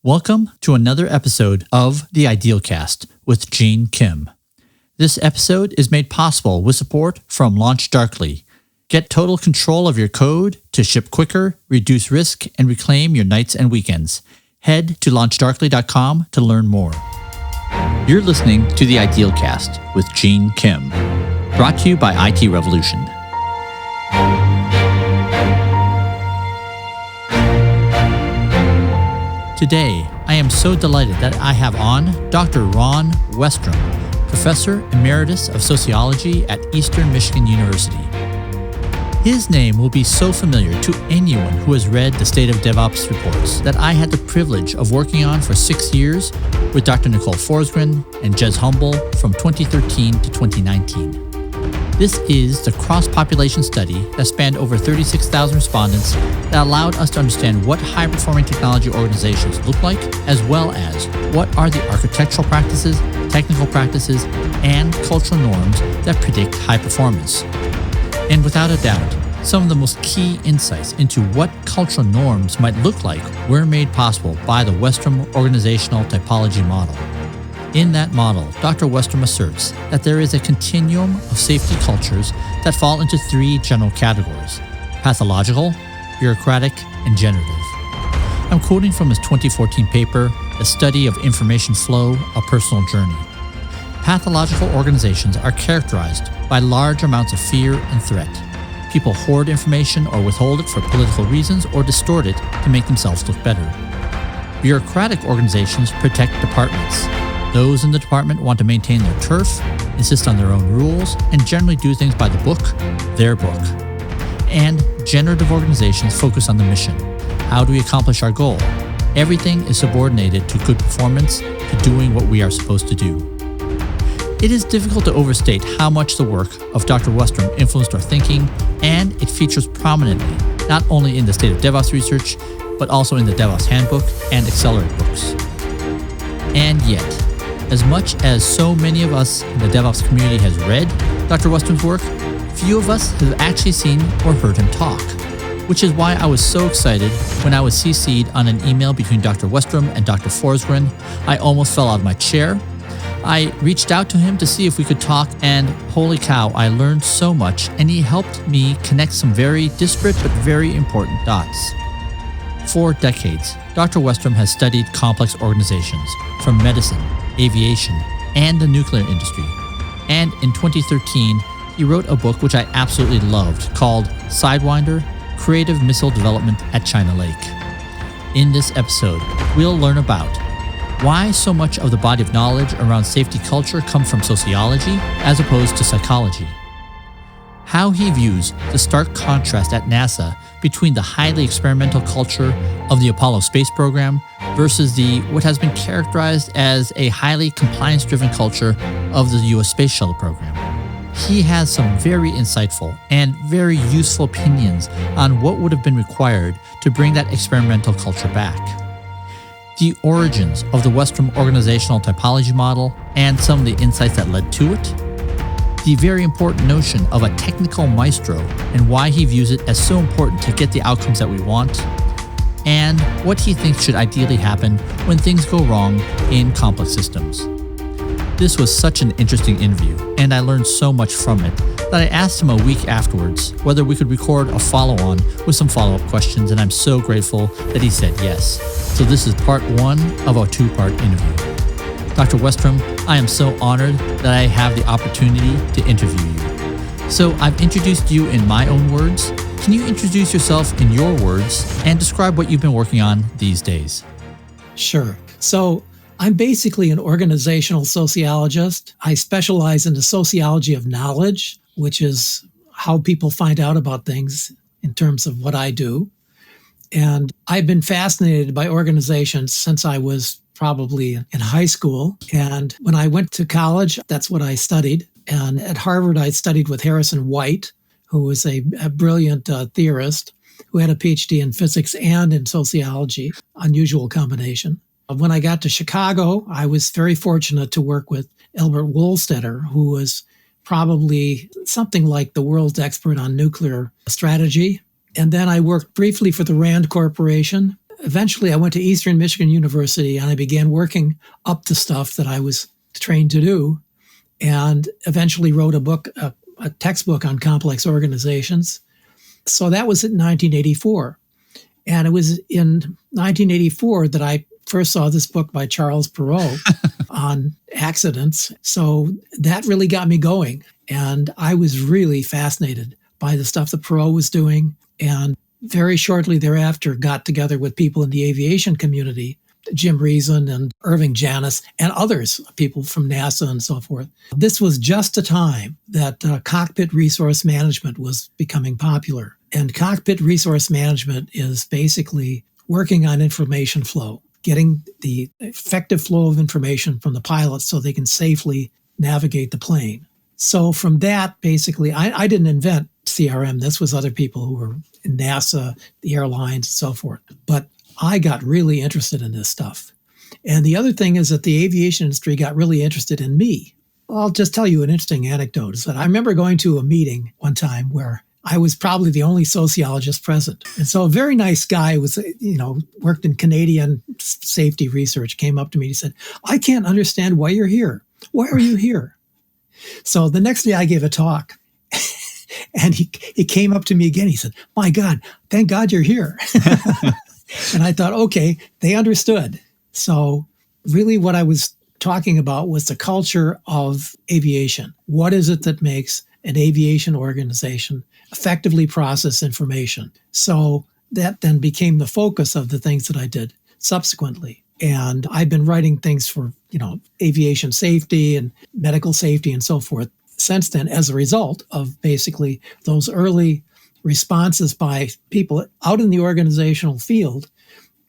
Welcome to another episode of the Idealcast with Gene Kim. This episode is made possible with support from Launch Darkly. Get total control of your code to ship quicker, reduce risk, and reclaim your nights and weekends. Head to launchdarkly.com to learn more. You're listening to the Idealcast with Gene Kim, brought to you by IT Revolution. Today, I am so delighted that I have on Dr. Ron Westrum, Professor Emeritus of Sociology at Eastern Michigan University. His name will be so familiar to anyone who has read the State of DevOps reports that I had the privilege of working on for 6 years with Dr. Nicole Forsgren and Jez Humble from 2013 to 2019. This is the cross-population study that spanned over 36,000 respondents that allowed us to understand what high-performing technology organizations look like, as well as what are the architectural practices, technical practices, and cultural norms that predict high performance. And without a doubt, some of the most key insights into what cultural norms might look like were made possible by the Westrum organizational typology model. In that model, Dr. Westrum asserts that there is a continuum of safety cultures that fall into three general categories: pathological, bureaucratic, and generative. I'm quoting from his 2014 paper, A Study of Information Flow, A Personal Journey. Pathological organizations are characterized by large amounts of fear and threat. People hoard information or withhold it for political reasons or distort it to make themselves look better. Bureaucratic organizations protect departments. Those in the department want to maintain their turf, insist on their own rules, and generally do things by the book, their book. And generative organizations focus on the mission. How do we accomplish our goal? Everything is subordinated to good performance, to doing what we are supposed to do. It is difficult to overstate how much the work of Dr. Westrum influenced our thinking, and it features prominently not only in the State of DevOps research, but also in the DevOps Handbook and Accelerate books. And yet, as much as so many of us in the DevOps community has read Dr. Westrum's work, few of us have actually seen or heard him talk, which is why I was so excited when I was CC'd on an email between Dr. Westrum and Dr. Forsgren. I almost fell out of my chair. I reached out to him to see if we could talk, and holy cow, I learned so much, and he helped me connect some very disparate but very important dots. For decades, Dr. Westrum has studied complex organizations from medicine, aviation, and the nuclear industry. And in 2013, he wrote a book which I absolutely loved called Sidewinder: Creative Missile Development at China Lake. In this episode, we'll learn about why so much of the body of knowledge around safety culture comes from sociology as opposed to psychology, how he views the stark contrast at NASA between the highly experimental culture of the Apollo space program versus what has been characterized as a highly compliance-driven culture of the US Space Shuttle program. He has some very insightful and very useful opinions on what would have been required to bring that experimental culture back. The origins of the Westrum organizational typology model and some of the insights that led to it, the very important notion of a technical maestro and why he views it as so important to get the outcomes that we want, and what he thinks should ideally happen when things go wrong in complex systems. This was such an interesting interview, and I learned so much from it that I asked him a week afterwards whether we could record a follow-on with some follow-up questions, and I'm so grateful that he said yes. So this is part one of a two-part interview. Dr. Westrum, I am so honored that I have the opportunity to interview you. So I've introduced you in my own words. Can you introduce yourself in your words and describe what you've been working on these days? Sure. So I'm basically an organizational sociologist. I specialize in the sociology of knowledge, which is how people find out about things in terms of what I do. And I've been fascinated by organizations since I was probably in high school. And when I went to college, that's what I studied. And at Harvard, I studied with Harrison White, who was a brilliant theorist who had a PhD in physics and in sociology, unusual combination. When I got to Chicago, I was very fortunate to work with Albert Wohlstetter, who was probably something like the world's expert on nuclear strategy. And then I worked briefly for the Rand Corporation eventually I went to Eastern Michigan University and I began working up the stuff that I was trained to do, and eventually wrote a book, a textbook on complex organizations. So that was in 1984. And it was in 1984 that I first saw this book by Charles Perrault on accidents. So that really got me going. And I was really fascinated by the stuff that Perrault was doing. And very shortly thereafter, got together with people in the aviation community, Jim Reason and Irving Janis and others, people from NASA and so forth. This was just a time that cockpit resource management was becoming popular. And cockpit resource management is basically working on information flow, getting the effective flow of information from the pilots so they can safely navigate the plane. So from that, basically, I didn't invent CRM. This was other people who were in NASA, the airlines, and so forth. But I got really interested in this stuff. And the other thing is that the aviation industry got really interested in me. I'll just tell you an interesting anecdote. Is that I remember going to a meeting one time where I was probably the only sociologist present. And so a very nice guy was, worked in Canadian safety research, came up to me and he said, "I can't understand why you're here. Why are you here?" So the next day I gave a talk and he came up to me again. He said, "My God, thank God you're here." And I thought, okay, they understood. So really what I was talking about was the culture of aviation. What is it that makes an aviation organization effectively process information? So that then became the focus of the things that I did subsequently. And I've been writing things for, aviation safety and medical safety and so forth since then as a result of basically those early responses by people out in the organizational field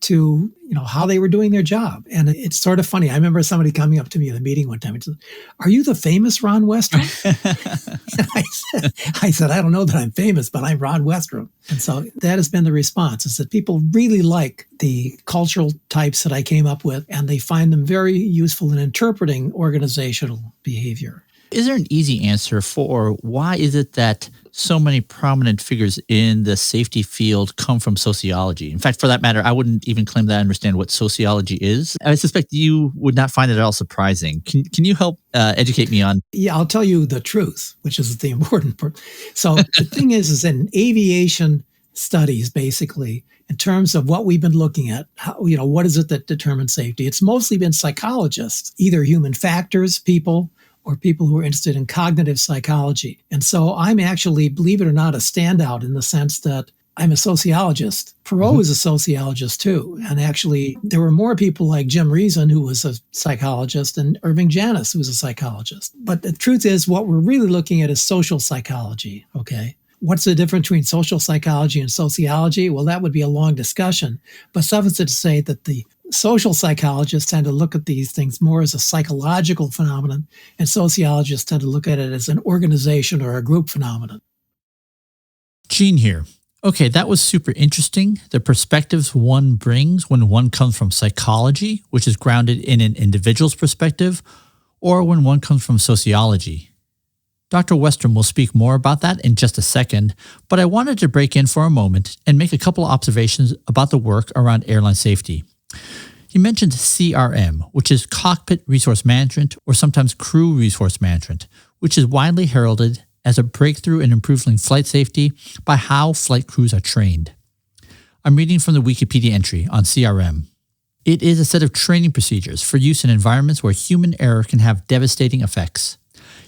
to, how they were doing their job. And it's sort of funny. I remember somebody coming up to me at a meeting one time and said, "Are you the famous Ron Westrum?" And I said, "I don't know that I'm famous, but I'm Ron Westrum." And so that has been the response, is that people really like the cultural types that I came up with, and they find them very useful in interpreting organizational behavior. Is there an easy answer for why is it that so many prominent figures in the safety field come from sociology? In fact, for that matter, I wouldn't even claim that I understand what sociology is. I suspect you would not find it at all surprising. Can you help educate me on? Yeah, I'll tell you the truth, which is the important part. So the thing is in aviation studies, basically, in terms of what we've been looking at, what is it that determines safety? It's mostly been psychologists, either human factors people, or people who are interested in cognitive psychology. And so I'm actually, believe it or not, a standout in the sense that I'm a sociologist. Perrault is a sociologist too. And actually, there were more people like Jim Reason, who was a psychologist, and Irving Janis, who was a psychologist. But the truth is, what we're really looking at is social psychology, okay? What's the difference between social psychology and sociology? Well, that would be a long discussion. But suffice it to say that the social psychologists tend to look at these things more as a psychological phenomenon, and sociologists tend to look at it as an organization or a group phenomenon. Gene here. Okay, that was super interesting. The perspectives one brings when one comes from psychology, which is grounded in an individual's perspective, or when one comes from sociology. Dr. Westrum will speak more about that in just a second, but I wanted to break in for a moment and make a couple of observations about the work around airline safety. He mentioned CRM, which is Cockpit Resource Management, or sometimes Crew Resource Management, which is widely heralded as a breakthrough in improving flight safety by how flight crews are trained. I'm reading from the Wikipedia entry on CRM. It is a set of training procedures for use in environments where human error can have devastating effects.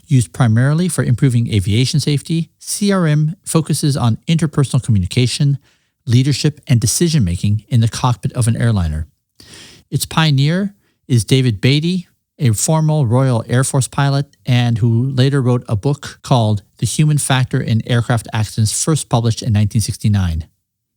Used primarily for improving aviation safety, CRM focuses on interpersonal communication, leadership, and decision-making in the cockpit of an airliner. Its pioneer is David Beatty, a former Royal Air Force pilot, and who later wrote a book called The Human Factor in Aircraft Accidents, first published in 1969.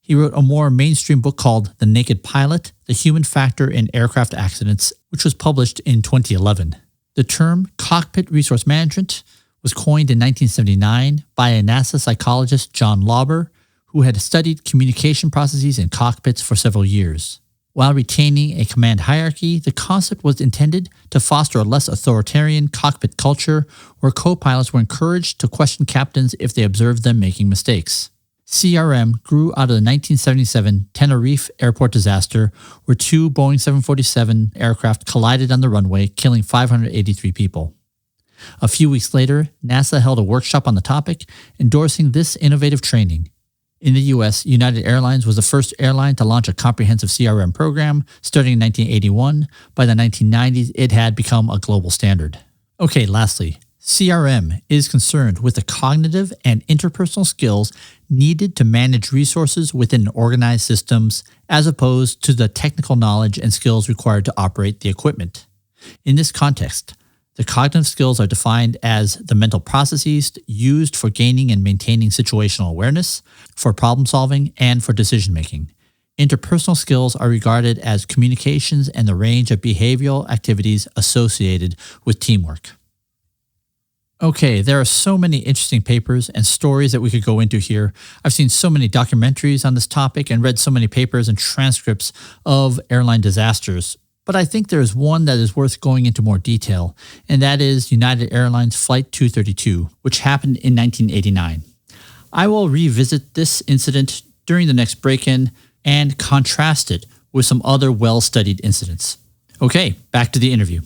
He wrote a more mainstream book called The Naked Pilot, The Human Factor in Aircraft Accidents, which was published in 2011. The term cockpit resource management was coined in 1979 by a NASA psychologist, John Lauber, who had studied communication processes in cockpits for several years. While retaining a command hierarchy, the concept was intended to foster a less authoritarian cockpit culture where co-pilots were encouraged to question captains if they observed them making mistakes. CRM grew out of the 1977 Tenerife airport disaster, where two Boeing 747 aircraft collided on the runway, killing 583 people. A few weeks later, NASA held a workshop on the topic, endorsing this innovative training. In the US, United Airlines was the first airline to launch a comprehensive CRM program, starting in 1981. By the 1990s, it had become a global standard. Okay, lastly, CRM is concerned with the cognitive and interpersonal skills needed to manage resources within organized systems, as opposed to the technical knowledge and skills required to operate the equipment. In this context, the cognitive skills are defined as the mental processes used for gaining and maintaining situational awareness, for problem solving, and for decision making. Interpersonal skills are regarded as communications and the range of behavioral activities associated with teamwork. Okay, there are so many interesting papers and stories that we could go into here. I've seen so many documentaries on this topic and read so many papers and transcripts of airline disasters. But I think there is one that is worth going into more detail, and that is United Airlines Flight 232, which happened in 1989. I will revisit this incident during the next break-in and contrast it with some other well-studied incidents. Okay, back to the interview.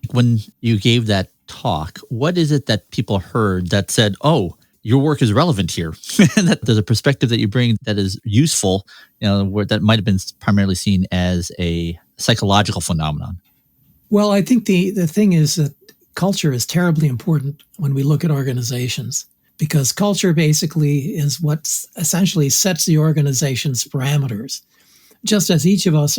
When you gave that talk, what is it that people heard that said, oh, your work is relevant here, and that there's a perspective that you bring that is useful, that might have been primarily seen as a psychological phenomenon? Well, I think the thing is that culture is terribly important when we look at organizations, because culture basically is what essentially sets the organization's parameters. Just as each of us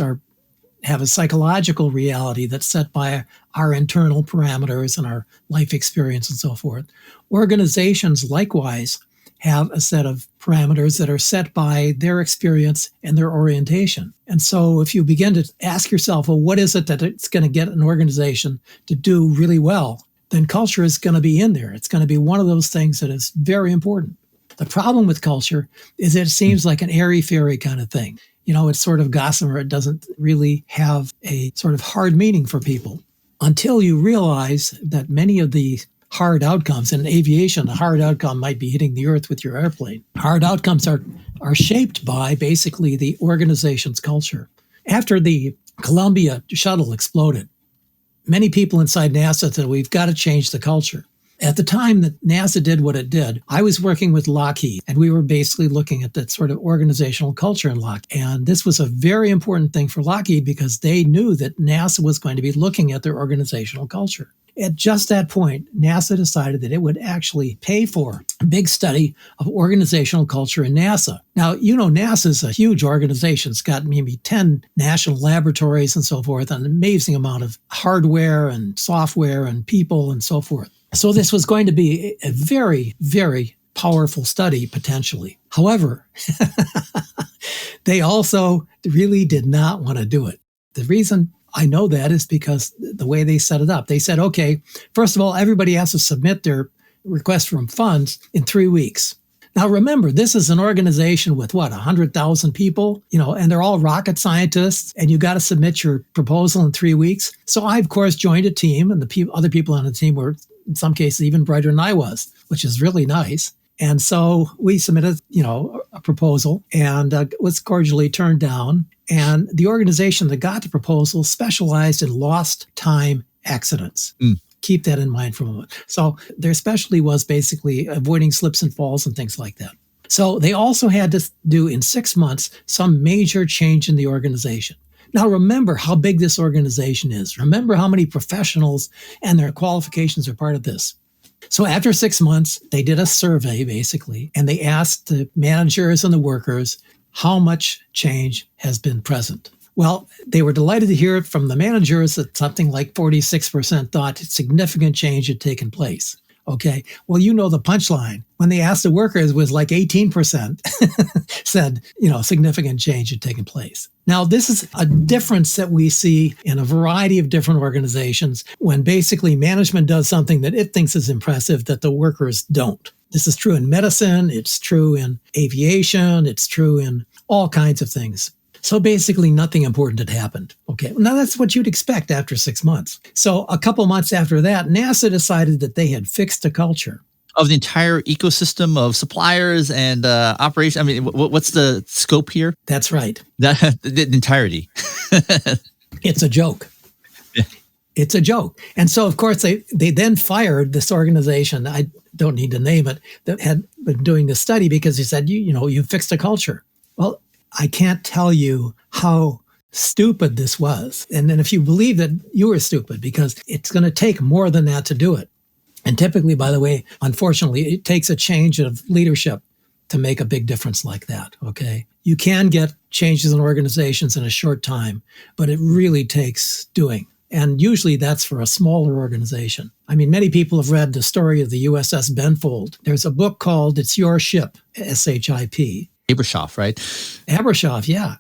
have a psychological reality that's set by our internal parameters and our life experience and so forth, organizations likewise have a set of parameters that are set by their experience and their orientation. And so if you begin to ask yourself, well, what is it that it's going to get an organization to do really well, then culture is going to be in there. It's going to be one of those things that is very important. The problem with culture is that it seems like an airy-fairy kind of thing. It's sort of gossamer. It doesn't really have a sort of hard meaning for people until you realize that many of the hard outcomes in aviation, the hard outcome might be hitting the earth with your airplane. Hard outcomes are shaped by basically the organization's culture. After the Columbia shuttle exploded, many people inside NASA said, we've got to change the culture. At the time that NASA did what it did, I was working with Lockheed, and we were basically looking at that sort of organizational culture in Lockheed. And this was a very important thing for Lockheed because they knew that NASA was going to be looking at their organizational culture. At just that point, NASA decided that it would actually pay for a big study of organizational culture in NASA. Now, NASA is a huge organization. It's got maybe 10 national laboratories and so forth, an amazing amount of hardware and software and people and so forth. So this was going to be a very, very powerful study, potentially. However, they also really did not want to do it. The reason I know that is because the way they set it up. They said, okay, first of all, everybody has to submit their request for funds in 3 weeks. Now, remember, this is an organization with 100,000 people, and they're all rocket scientists, and you got to submit your proposal in 3 weeks. So I, of course, joined a team, and the other people on the team were, in some cases, even brighter than I was, which is really nice. And so we submitted, a proposal and was cordially turned down. And the organization that got the proposal specialized in lost time accidents. Keep that in mind for a moment. So their specialty was basically avoiding slips and falls and things like that. So they also had to do in 6 months some major change in the organization. Now, remember how big this organization is. Remember how many professionals and their qualifications are part of this. So after 6 months, they did a survey, basically, and they asked the managers and the workers how much change has been present. Well, they were delighted to hear it from the managers that something like 46% thought significant change had taken place. Okay, well, the punchline. When they asked the workers, it was like 18% said, significant change had taken place. Now, this is a difference that we see in a variety of different organizations when basically management does something that it thinks is impressive that the workers don't. This is true in medicine. It's true in aviation. It's true in all kinds of things. So basically nothing important had happened. Okay, now that's what you'd expect after 6 months. So a couple months after that, NASA decided that they had fixed the culture. of the entire ecosystem of suppliers and operation. I mean, what's the scope here? That's right. The entirety. It's a joke. Yeah. It's a joke. And so, of course, they then fired this organization, I don't need to name it, that had been doing this study because he said, you fixed a culture. Well, I can't tell you how stupid this was. And then if you believe that, you were stupid, because it's going to take more than that to do it. And typically, by the way, unfortunately, it takes a change of leadership to make a big difference like that, okay? You can get changes in organizations in a short time, but it really takes doing. And usually that's for a smaller organization. I mean, many people have read the story of the USS Benfold. There's a book called It's Your Ship, SHIP. Abrashoff, right? Abrashoff, yeah.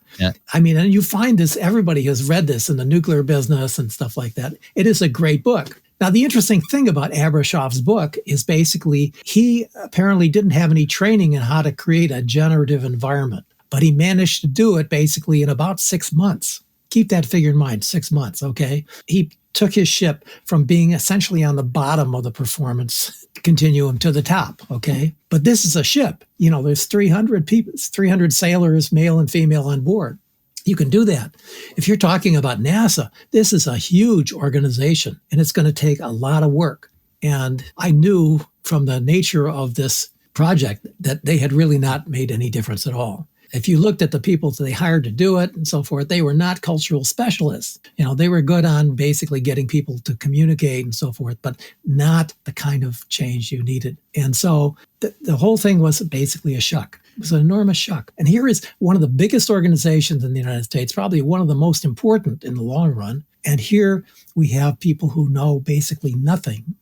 I mean, and you find this, everybody has read this in the nuclear business and stuff like that. It is a great book. Now, the interesting thing about Abrashoff's book is basically he apparently didn't have any training in how to create a generative environment, but he managed to do it basically in about 6 months. Keep that figure in mind, 6 months, okay? He took his ship from being essentially on the bottom of the performance continuum to the top, okay? But this is a ship. There's 300 people, 300 sailors, male and female, on board. You can do that. If you're talking about NASA, this is a huge organization, and it's going to take a lot of work. And I knew from the nature of this project that they had really not made any difference at all. If you looked at the people that they hired to do it and so forth, they were not cultural specialists. They were good on basically getting people to communicate and so forth, but not the kind of change you needed. And so the whole thing was basically a shuck. It was an enormous shuck. And here is one of the biggest organizations in the United States, probably one of the most important in the long run. And here we have people who know basically nothing.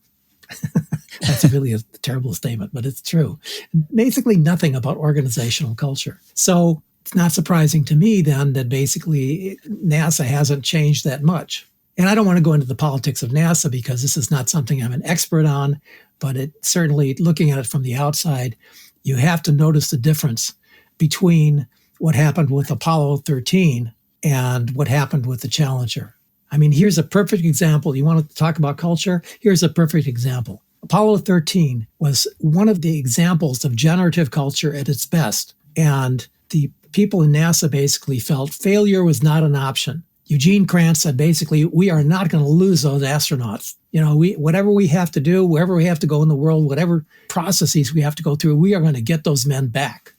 That's really a terrible statement, but it's true. Basically nothing about organizational culture. So it's not surprising to me then that basically NASA hasn't changed that much. And I don't want to go into the politics of NASA because this is not something I'm an expert on, but it certainly, looking at it from the outside, you have to notice the difference between what happened with Apollo 13 and what happened with the Challenger. I mean, here's a perfect example. You want to talk about culture? Here's a perfect example. Apollo 13 was one of the examples of generative culture at its best. And the people in NASA basically felt failure was not an option. Eugene Kranz said, basically, we are not going to lose those astronauts. Whatever we have to do, wherever we have to go in the world, whatever processes we have to go through, we are going to get those men back.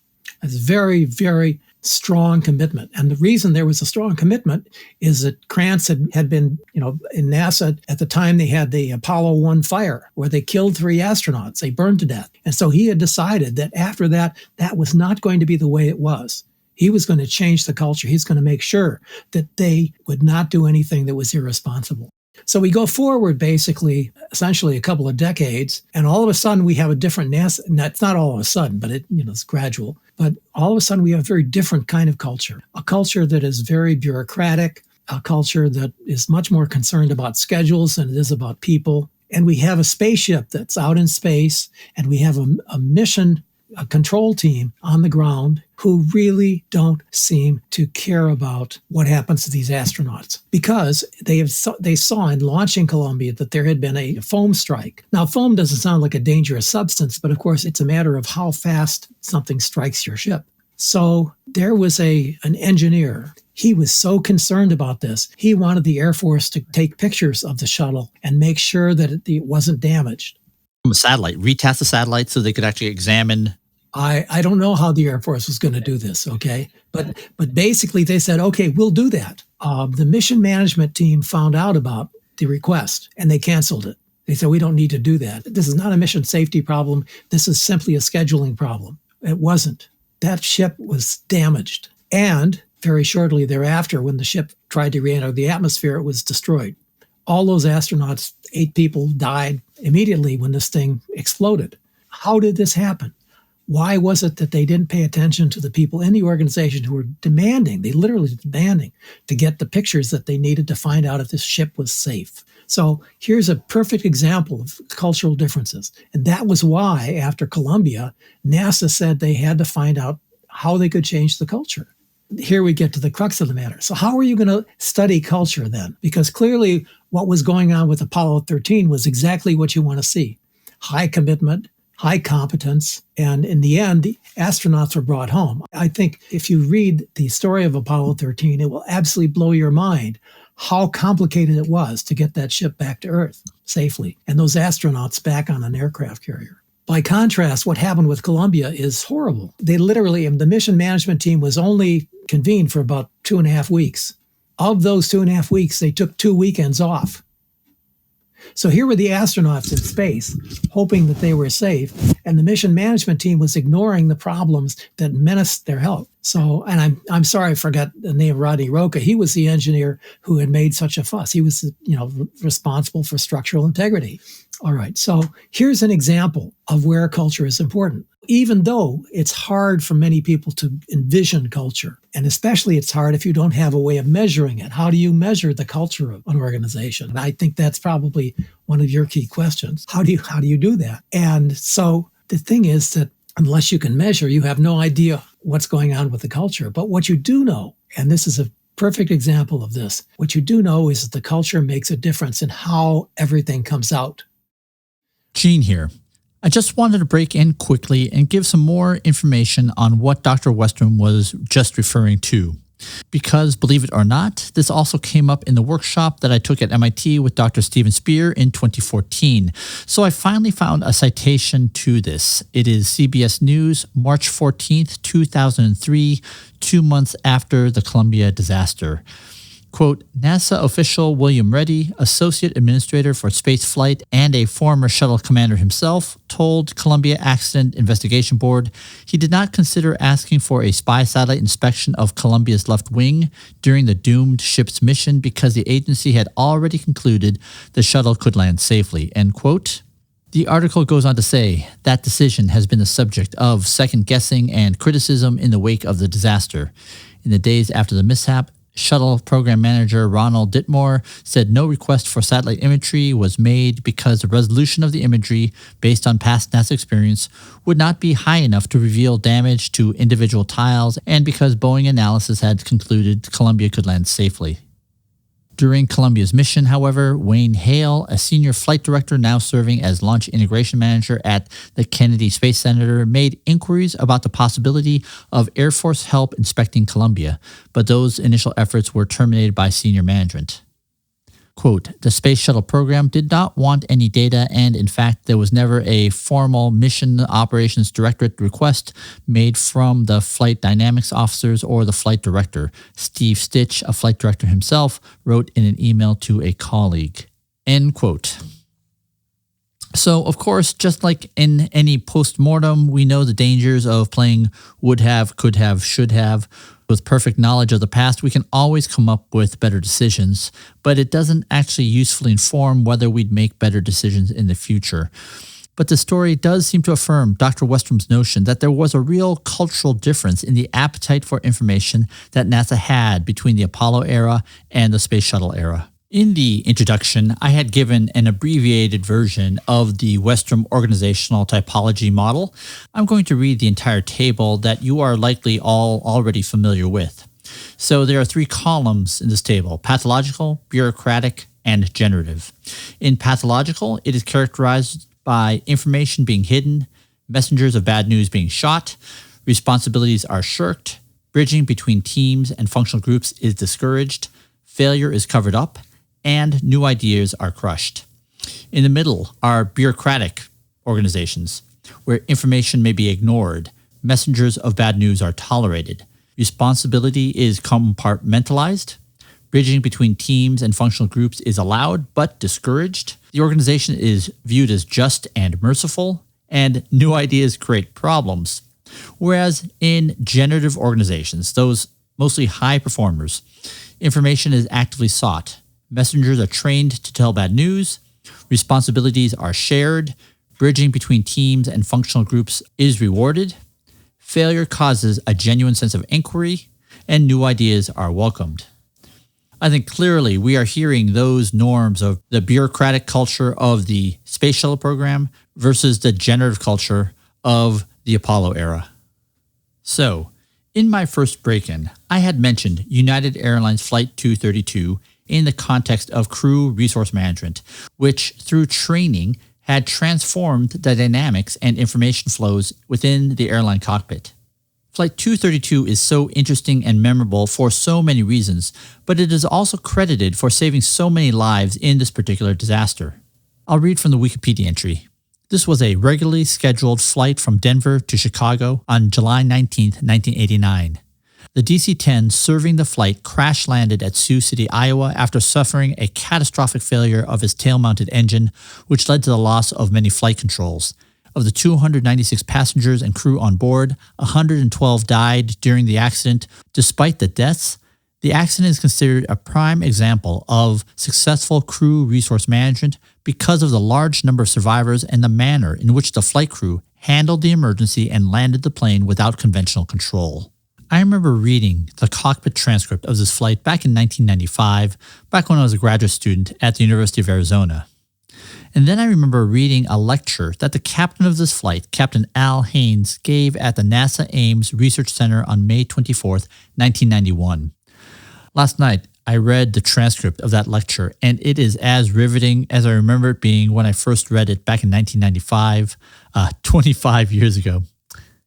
It's very, very strong commitment. And the reason there was a strong commitment is that Kranz had been, in NASA at the time they had the Apollo 1 fire where they killed 3 astronauts. They burned to death. And so he had decided that after that, that was not going to be the way it was. He was going to change the culture. He's going to make sure that they would not do anything that was irresponsible. So we go forward basically, essentially a couple of decades, and all of a sudden we have a different NASA. It's not all of a sudden, but it's gradual. But all of a sudden we have a very different kind of culture, a culture that is very bureaucratic, a culture that is much more concerned about schedules than it is about people. And we have a spaceship that's out in space, and we have a mission, a control team on the ground who really don't seem to care about what happens to these astronauts, because they saw in launching Columbia that there had been a foam strike. Now, foam doesn't sound like a dangerous substance, but of course it's a matter of how fast something strikes your ship. So there was an engineer. He was so concerned about this. He wanted the Air Force to take pictures of the shuttle and make sure that it wasn't damaged. From a satellite, retest the satellite so they could actually examine. I don't know how the Air Force was going to do this, okay? But basically they said, okay, we'll do that. The mission management team found out about the request and they canceled it. They said, we don't need to do that. This is not a mission safety problem. This is simply a scheduling problem. It wasn't. That ship was damaged. And very shortly thereafter, when the ship tried to re-enter the atmosphere, it was destroyed. All those astronauts, 8 people, died immediately when this thing exploded. How did this happen? Why was it that they didn't pay attention to the people in the organization who were literally demanding to get the pictures that they needed to find out if this ship was safe? So here's a perfect example of cultural differences. And that was why, after Columbia, NASA said they had to find out how they could change the culture. Here we get to the crux of the matter. So how are you going to study culture then? Because clearly what was going on with Apollo 13 was exactly what you want to see. High commitment, high competence. And in the end, the astronauts were brought home. I think if you read the story of Apollo 13, it will absolutely blow your mind how complicated it was to get that ship back to Earth safely and those astronauts back on an aircraft carrier. By contrast, what happened with Columbia is horrible. They literally, the mission management team was only convened for about 2.5 weeks. Of those 2.5 weeks, they took 2 weekends off. So here were the astronauts in space, hoping that they were safe, and the mission management team was ignoring the problems that menaced their health. So, and I'm sorry I forgot the name Rodney Roca. He was the engineer who had made such a fuss. He was, responsible for structural integrity. All right, so here's an example of where culture is important. Even though it's hard for many people to envision culture, and especially it's hard if you don't have a way of measuring it. How do you measure the culture of an organization? And I think that's probably one of your key questions. How do you do that? And so the thing is that unless you can measure, you have no idea what's going on with the culture. But what you do know, and this is a perfect example of this, what you do know is that the culture makes a difference in how everything comes out. Gene here. I just wanted to break in quickly and give some more information on what Dr. Westrum was just referring to. Because, believe it or not, this also came up in the workshop that I took at MIT with Dr. Stephen Spear in 2014. So I finally found a citation to this. It is CBS News, March 14th, 2003, 2 months after the Columbia disaster. Quote, NASA official William Reddy, associate administrator for spaceflight and a former shuttle commander himself, told Columbia Accident Investigation Board he did not consider asking for a spy satellite inspection of Columbia's left wing during the doomed ship's mission because the agency had already concluded the shuttle could land safely, end quote. The article goes on to say that decision has been the subject of second guessing and criticism in the wake of the disaster. In the days after the mishap, Shuttle Program Manager Ronald Ditmore said no request for satellite imagery was made because the resolution of the imagery, based on past NASA experience, would not be high enough to reveal damage to individual tiles and because Boeing analysis had concluded Columbia could land safely. During Columbia's mission, however, Wayne Hale, a senior flight director now serving as launch integration manager at the Kennedy Space Center, made inquiries about the possibility of Air Force help inspecting Columbia, but those initial efforts were terminated by senior management. Quote, the Space Shuttle program did not want any data, and in fact, there was never a formal Mission Operations Directorate request made from the flight dynamics officers or the flight director. Steve Stitch, a flight director himself, wrote in an email to a colleague. End quote. So, of course, just like in any post-mortem, we know the dangers of playing would have, could have, should have. With perfect knowledge of the past, we can always come up with better decisions, but it doesn't actually usefully inform whether we'd make better decisions in the future. But the story does seem to affirm Dr. Westrum's notion that there was a real cultural difference in the appetite for information that NASA had between the Apollo era and the Space Shuttle era. In the introduction, I had given an abbreviated version of the Westrum organizational typology model. I'm going to read the entire table that you are likely all already familiar with. So there are 3 columns in this table: pathological, bureaucratic, and generative. In pathological, it is characterized by information being hidden, messengers of bad news being shot, responsibilities are shirked, bridging between teams and functional groups is discouraged, failure is covered up, and new ideas are crushed. In the middle are bureaucratic organizations, where information may be ignored, messengers of bad news are tolerated, responsibility is compartmentalized, bridging between teams and functional groups is allowed but discouraged, the organization is viewed as just and merciful, and new ideas create problems. Whereas in generative organizations, those mostly high performers, information is actively sought, messengers are trained to tell bad news, responsibilities are shared, bridging between teams and functional groups is rewarded, failure causes a genuine sense of inquiry, and new ideas are welcomed. I think clearly we are hearing those norms of the bureaucratic culture of the Space Shuttle program versus the generative culture of the Apollo era. So, in my first break-in, I had mentioned United Airlines Flight 232 in the context of crew resource management, which through training had transformed the dynamics and information flows within the airline cockpit. Flight 232 is so interesting and memorable for so many reasons, but it is also credited for saving so many lives in this particular disaster. I'll read from the Wikipedia entry. This was a regularly scheduled flight from Denver to Chicago on July 19, 1989. The DC-10 serving the flight crash-landed at Sioux City, Iowa after suffering a catastrophic failure of its tail-mounted engine, which led to the loss of many flight controls. Of the 296 passengers and crew on board, 112 died during the accident. Despite the deaths, the accident is considered a prime example of successful crew resource management because of the large number of survivors and the manner in which the flight crew handled the emergency and landed the plane without conventional control. I remember reading the cockpit transcript of this flight back in 1995, back when I was a graduate student at the University of Arizona. And then I remember reading a lecture that the captain of this flight, Captain Al Haynes, gave at the NASA Ames Research Center on May 24, 1991. Last night, I read the transcript of that lecture, and it is as riveting as I remember it being when I first read it back in 1995, 25 years ago.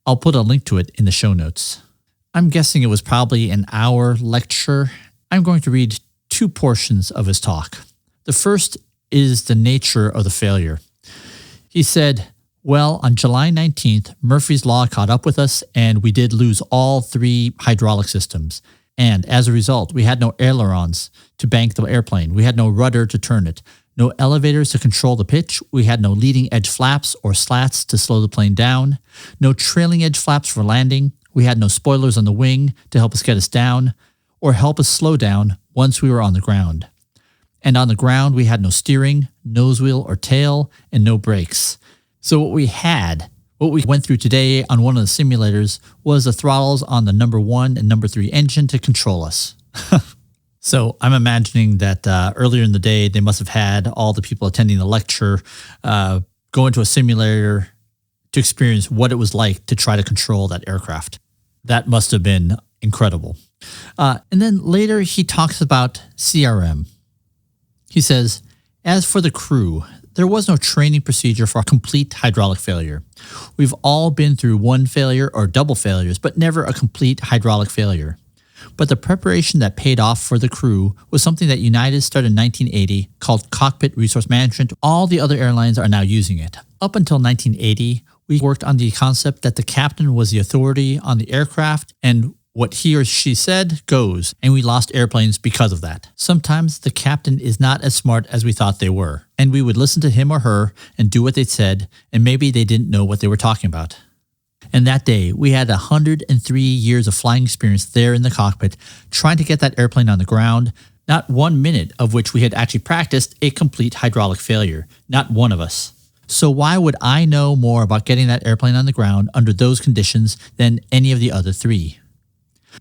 I'll put a link to it in the show notes. I'm guessing it was probably an hour lecture. I'm going to read two portions of his talk. The first is the nature of the failure. He said, well, on July 19th, Murphy's Law caught up with us and we did lose all three hydraulic systems. And as a result, we had no ailerons to bank the airplane. We had no rudder to turn it, no elevators to control the pitch. We had no leading edge flaps or slats to slow the plane down, no trailing edge flaps for landing. We had no spoilers on the wing to help us get us down or help us slow down once we were on the ground. And on the ground, we had no steering, nose wheel or tail, and no brakes. So what we went through today on one of the simulators was the throttles on the number 1 and number 3 engine to control us. So I'm imagining that earlier in the day, they must have had all the people attending the lecture go into a simulator to experience what it was like to try to control that aircraft. That must have been incredible. And then later he talks about CRM. He says, as for the crew, there was no training procedure for a complete hydraulic failure. We've all been through one failure or double failures, but never a complete hydraulic failure. But the preparation that paid off for the crew was something that United started in 1980 called Cockpit Resource Management. All the other airlines are now using it. Up until 1980, we worked on the concept that the captain was the authority on the aircraft and what he or she said goes, and we lost airplanes because of that. Sometimes the captain is not as smart as we thought they were, and we would listen to him or her and do what they said, and maybe they didn't know what they were talking about. And that day, we had 103 years of flying experience there in the cockpit, trying to get that airplane on the ground, not 1 minute of which we had actually practiced a complete hydraulic failure, not one of us. So why would I know more about getting that airplane on the ground under those conditions than any of the other three?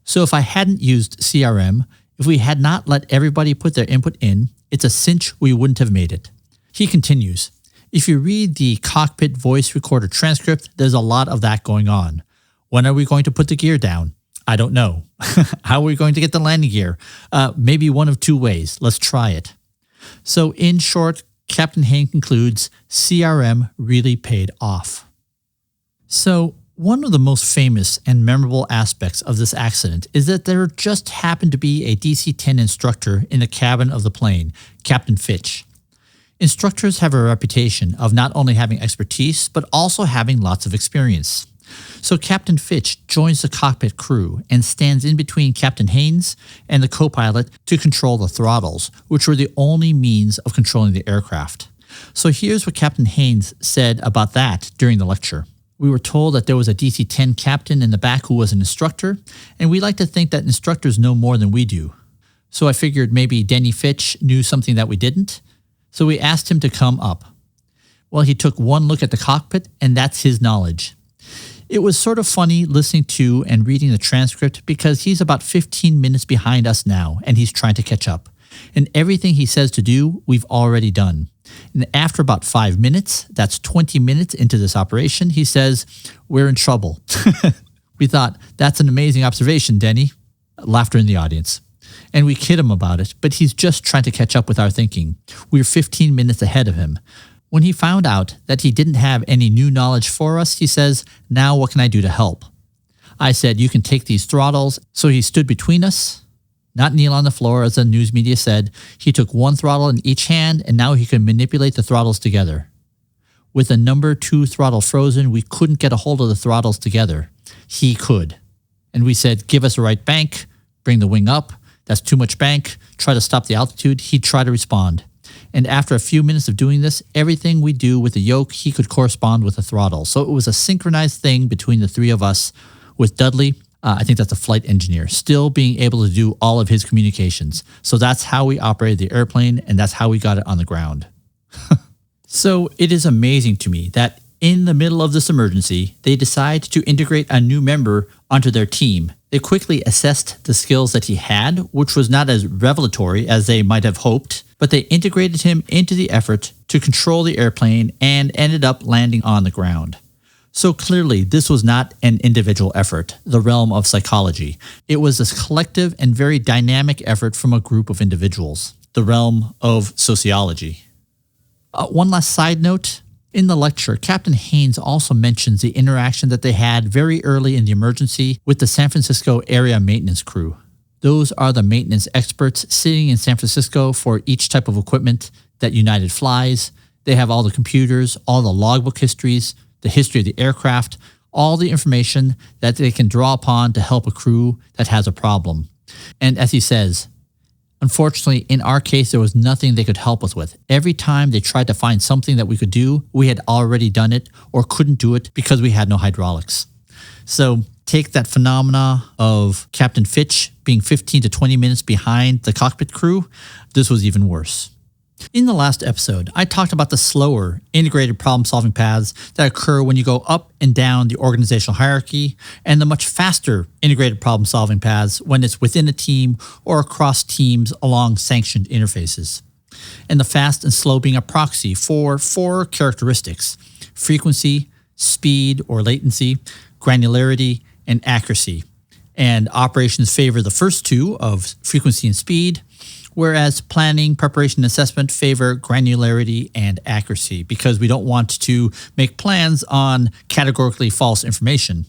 So if I hadn't used CRM, if we had not let everybody put their input in, it's a cinch we wouldn't have made it. He continues, if you read the cockpit voice recorder transcript, there's a lot of that going on. When are we going to put the gear down? I don't know. How are we going to get the landing gear? Maybe one of two ways. Let's try it. So in short, Captain Hayne concludes, CRM really paid off. So one of the most famous and memorable aspects of this accident is that there just happened to be a DC-10 instructor in the cabin of the plane, Captain Fitch. Instructors have a reputation of not only having expertise, but also having lots of experience. So Captain Fitch joins the cockpit crew and stands in between Captain Haynes and the co-pilot to control the throttles, which were the only means of controlling the aircraft. So here's what Captain Haynes said about that during the lecture. We were told that there was a DC-10 captain in the back who was an instructor, and we like to think that instructors know more than we do. So I figured maybe Denny Fitch knew something that we didn't. So we asked him to come up. Well, he took one look at the cockpit, and that's his knowledge. It was sort of funny listening to and reading the transcript because he's about 15 minutes behind us now, and he's trying to catch up. And everything he says to do, we've already done. And after about 5 minutes, that's 20 minutes into this operation, he says, we're in trouble. We thought, that's an amazing observation, Denny. Laughter in the audience. And we kid him about it, but he's just trying to catch up with our thinking. We're 15 minutes ahead of him. When he found out that he didn't have any new knowledge for us, he says, "Now what can I do to help?" I said, "You can take these throttles." So he stood between us, not kneel on the floor as the news media said. He took one throttle in each hand, and now he could manipulate the throttles together. With the number 2 throttle frozen, we couldn't get a hold of the throttles together. He could. And we said, "Give us a right bank, bring the wing up. That's too much bank. Try to stop the altitude." He'd try to respond. And after a few minutes of doing this, everything we do with the yoke, he could correspond with the throttle. So it was a synchronized thing between the three of us, with Dudley, I think that's a flight engineer, still being able to do all of his communications. So that's how we operated the airplane, and that's how we got it on the ground. So it is amazing to me that in the middle of this emergency, they decide to integrate a new member onto their team. They quickly assessed the skills that he had, which was not as revelatory as they might have hoped, but they integrated him into the effort to control the airplane and ended up landing on the ground. So clearly, this was not an individual effort, the realm of psychology. It was a collective and very dynamic effort from a group of individuals, the realm of sociology. One last side note. In the lecture, Captain Haynes also mentions the interaction that they had very early in the emergency with the San Francisco area maintenance crew. Those are the maintenance experts sitting in San Francisco for each type of equipment that United flies. They have all the computers, all the logbook histories, the history of the aircraft, all the information that they can draw upon to help a crew that has a problem. And as he says, unfortunately, in our case, there was nothing they could help us with. Every time they tried to find something that we could do, we had already done it or couldn't do it because we had no hydraulics. So take that phenomena of Captain Fitch being 15 to 20 minutes behind the cockpit crew. This was even worse. In the last episode, I talked about the slower integrated problem-solving paths that occur when you go up and down the organizational hierarchy, and the much faster integrated problem-solving paths when it's within a team or across teams along sanctioned interfaces. And the fast and slow being a proxy for 4 characteristics: frequency, speed or latency, granularity, and accuracy. And operations favor the first 2 of frequency and speed, whereas planning, preparation, and assessment favor granularity and accuracy because we don't want to make plans on categorically false information.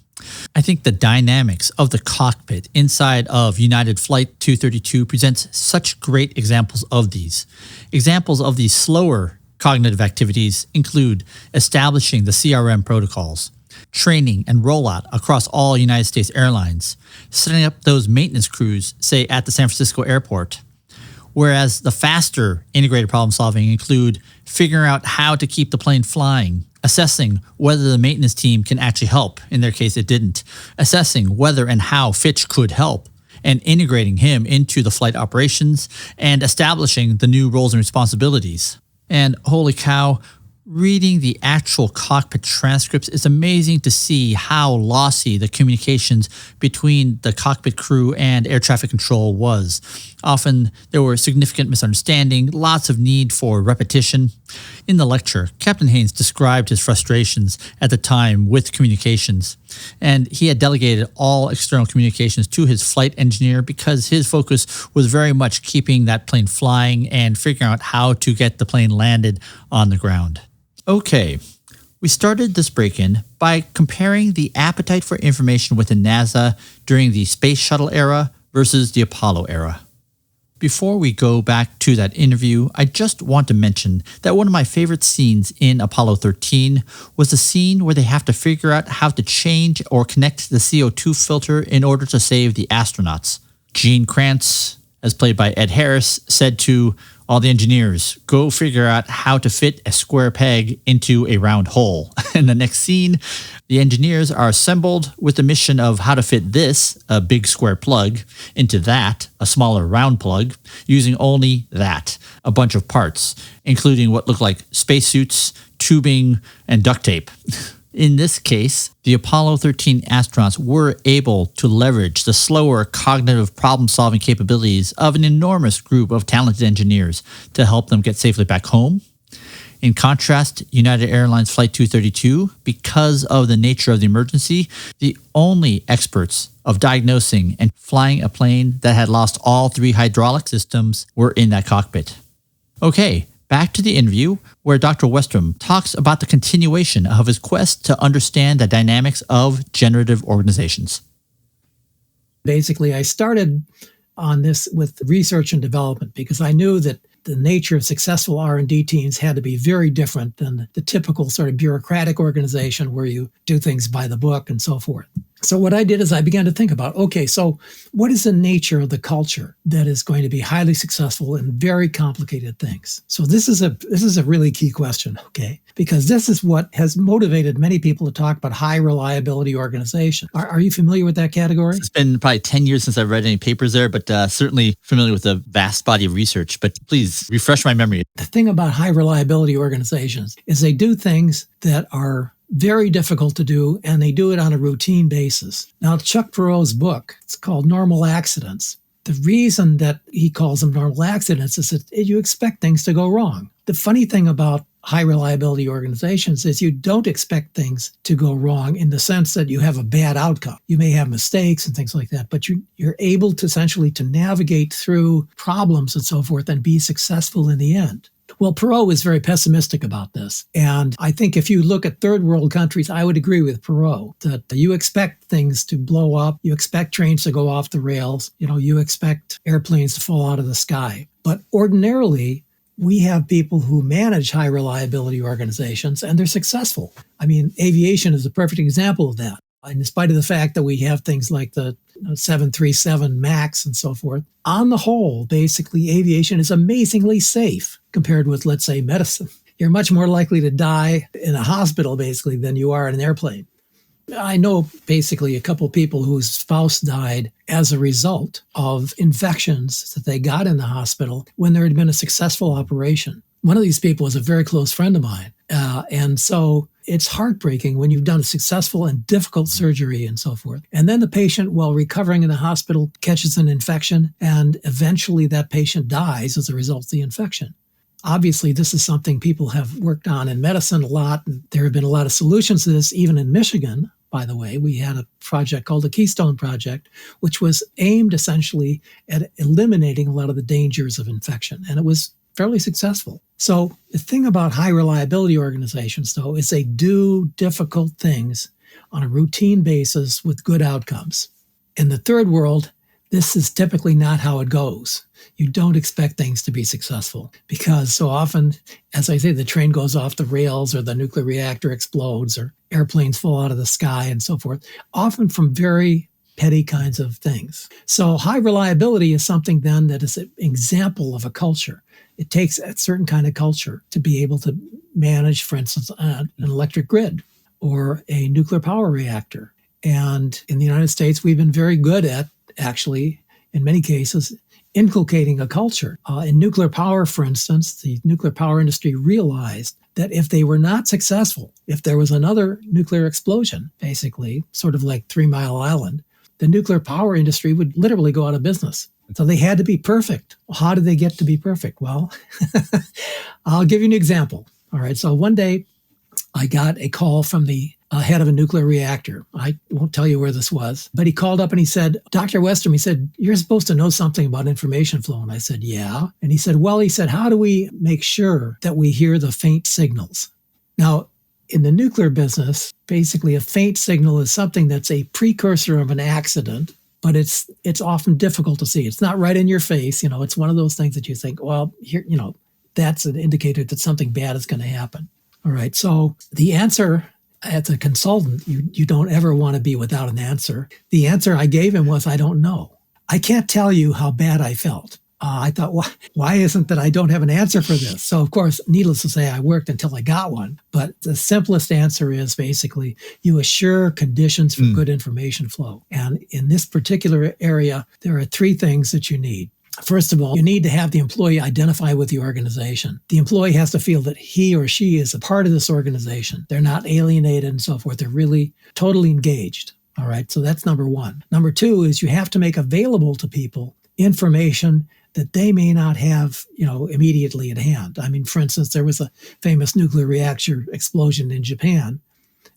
I think the dynamics of the cockpit inside of United Flight 232 presents such great examples of these. Examples of these slower cognitive activities include establishing the CRM protocols, training and rollout across all United States airlines, setting up those maintenance crews, say at the San Francisco airport. Whereas the faster integrated problem solving include figuring out how to keep the plane flying, assessing whether the maintenance team can actually help, in their case it didn't, assessing whether and how Fitch could help, and integrating him into the flight operations and establishing the new roles and responsibilities. And holy cow, reading the actual cockpit transcripts, it's amazing to see how lossy the communications between the cockpit crew and air traffic control was. Often there were significant misunderstanding, lots of need for repetition. In the lecture, Captain Haynes described his frustrations at the time with communications, and he had delegated all external communications to his flight engineer because his focus was very much keeping that plane flying and figuring out how to get the plane landed on the ground. Okay, we started this break-in by comparing the appetite for information within NASA during the Space Shuttle era versus the Apollo era. Before we go back to that interview, I just want to mention that one of my favorite scenes in Apollo 13 was the scene where they have to figure out how to change or connect the CO2 filter in order to save the astronauts. Gene Kranz, as played by Ed Harris, said to all the engineers, "Go figure out how to fit a square peg into a round hole." In the next scene, the engineers are assembled with the mission of how to fit this, a big square plug, into that, a smaller round plug, using only that, a bunch of parts, including what look like spacesuits, tubing, and duct tape. In this case, the Apollo 13 astronauts were able to leverage the slower cognitive problem-solving capabilities of an enormous group of talented engineers to help them get safely back home. In contrast, United Airlines Flight 232, because of the nature of the emergency, the only experts of diagnosing and flying a plane that had lost all 3 hydraulic systems were in that cockpit. Okay, Back to the interview where Dr. Westrum talks about the continuation of his quest to understand the dynamics of generative organizations. Basically, I started on this with research and development because I knew that the nature of successful R&D teams had to be very different than the typical sort of bureaucratic organization where you do things by the book and so forth. So what I did is I began to think about, okay, so what is the nature of the culture that is going to be highly successful in very complicated things? So this is a really key question, okay? Because this is what has motivated many people to talk about high reliability organization. Are you familiar with that category? It's been probably 10 years since I've read any papers there, but certainly familiar with the vast body of research. But please refresh my memory. The thing about high reliability organizations is they do things that are very difficult to do, and they do it on a routine basis. Now, Chuck Perot's book, it's called Normal Accidents. The reason that he calls them normal accidents is that you expect things to go wrong. The funny thing about high reliability organizations is you don't expect things to go wrong in the sense that you have a bad outcome. You may have mistakes and things like that, but you're able to essentially to navigate through problems and so forth and be successful in the end. Well, Perot was very pessimistic about this. And I think if you look at third world countries, I would agree with Perot that you expect things to blow up. You expect trains to go off the rails. You expect airplanes to fall out of the sky. But ordinarily, we have people who manage high reliability organizations and they're successful. I mean, aviation is a perfect example of that. In spite of the fact that we have things like the 737 MAX and so forth, on the whole, basically, aviation is amazingly safe compared with, let's say, medicine. You're much more likely to die in a hospital, basically, than you are in an airplane. I know basically a couple people whose spouse died as a result of infections that they got in the hospital when there had been a successful operation. One of these people was a very close friend of mine. And so it's heartbreaking when you've done a successful and difficult surgery and so forth. And then the patient, while recovering in the hospital, catches an infection, and eventually that patient dies as a result of the infection. Obviously, this is something people have worked on in medicine a lot. And there have been a lot of solutions to this, even in Michigan. By the way, we had a project called the Keystone Project, which was aimed essentially at eliminating a lot of the dangers of infection. And it was fairly successful. So the thing about high reliability organizations, though, is they do difficult things on a routine basis with good outcomes. In the third world, this is typically not how it goes. You don't expect things to be successful because so often, as I say, the train goes off the rails or the nuclear reactor explodes or airplanes fall out of the sky and so forth, often from very petty kinds of things. So high reliability is something then that is an example of a culture. It takes a certain kind of culture to be able to manage, for instance, an electric grid or a nuclear power reactor. And in the United States, we've been very good at, actually, in many cases, inculcating a culture. In nuclear power, for instance, the nuclear power industry realized that if they were not successful, if there was another nuclear explosion, basically, sort of like 3 Mile Island, the nuclear power industry would literally go out of business. So they had to be perfect. How did they get to be perfect? Well, I'll give you an example. All right. So one day I got a call from the head of a nuclear reactor. I won't tell you where this was, but he called up and he said, Dr. Westrum, he said, you're supposed to know something about information flow. And I said, yeah. And he said, how do we make sure that we hear the faint signals? Now, in the nuclear business, basically a faint signal is something that's a precursor of an accident, but it's often difficult to see. It's not right in your face. It's one of those things that you think, well, here, that's an indicator that something bad is going to happen. All right. So the answer as a consultant, you don't ever want to be without an answer. The answer I gave him was, I don't know. I can't tell you how bad I felt. I thought, why isn't that I don't have an answer for this? So, of course, needless to say, I worked until I got one. But the simplest answer is basically you assure conditions for good information flow. And in this particular area, there are 3 things that you need. First of all, you need to have the employee identify with the organization. The employee has to feel that he or she is a part of this organization. They're not alienated and so forth. They're really totally engaged. All right. So that's number 1. Number 2 is you have to make available to people information that they may not have, immediately at hand. I mean, for instance, there was a famous nuclear reactor explosion in Japan.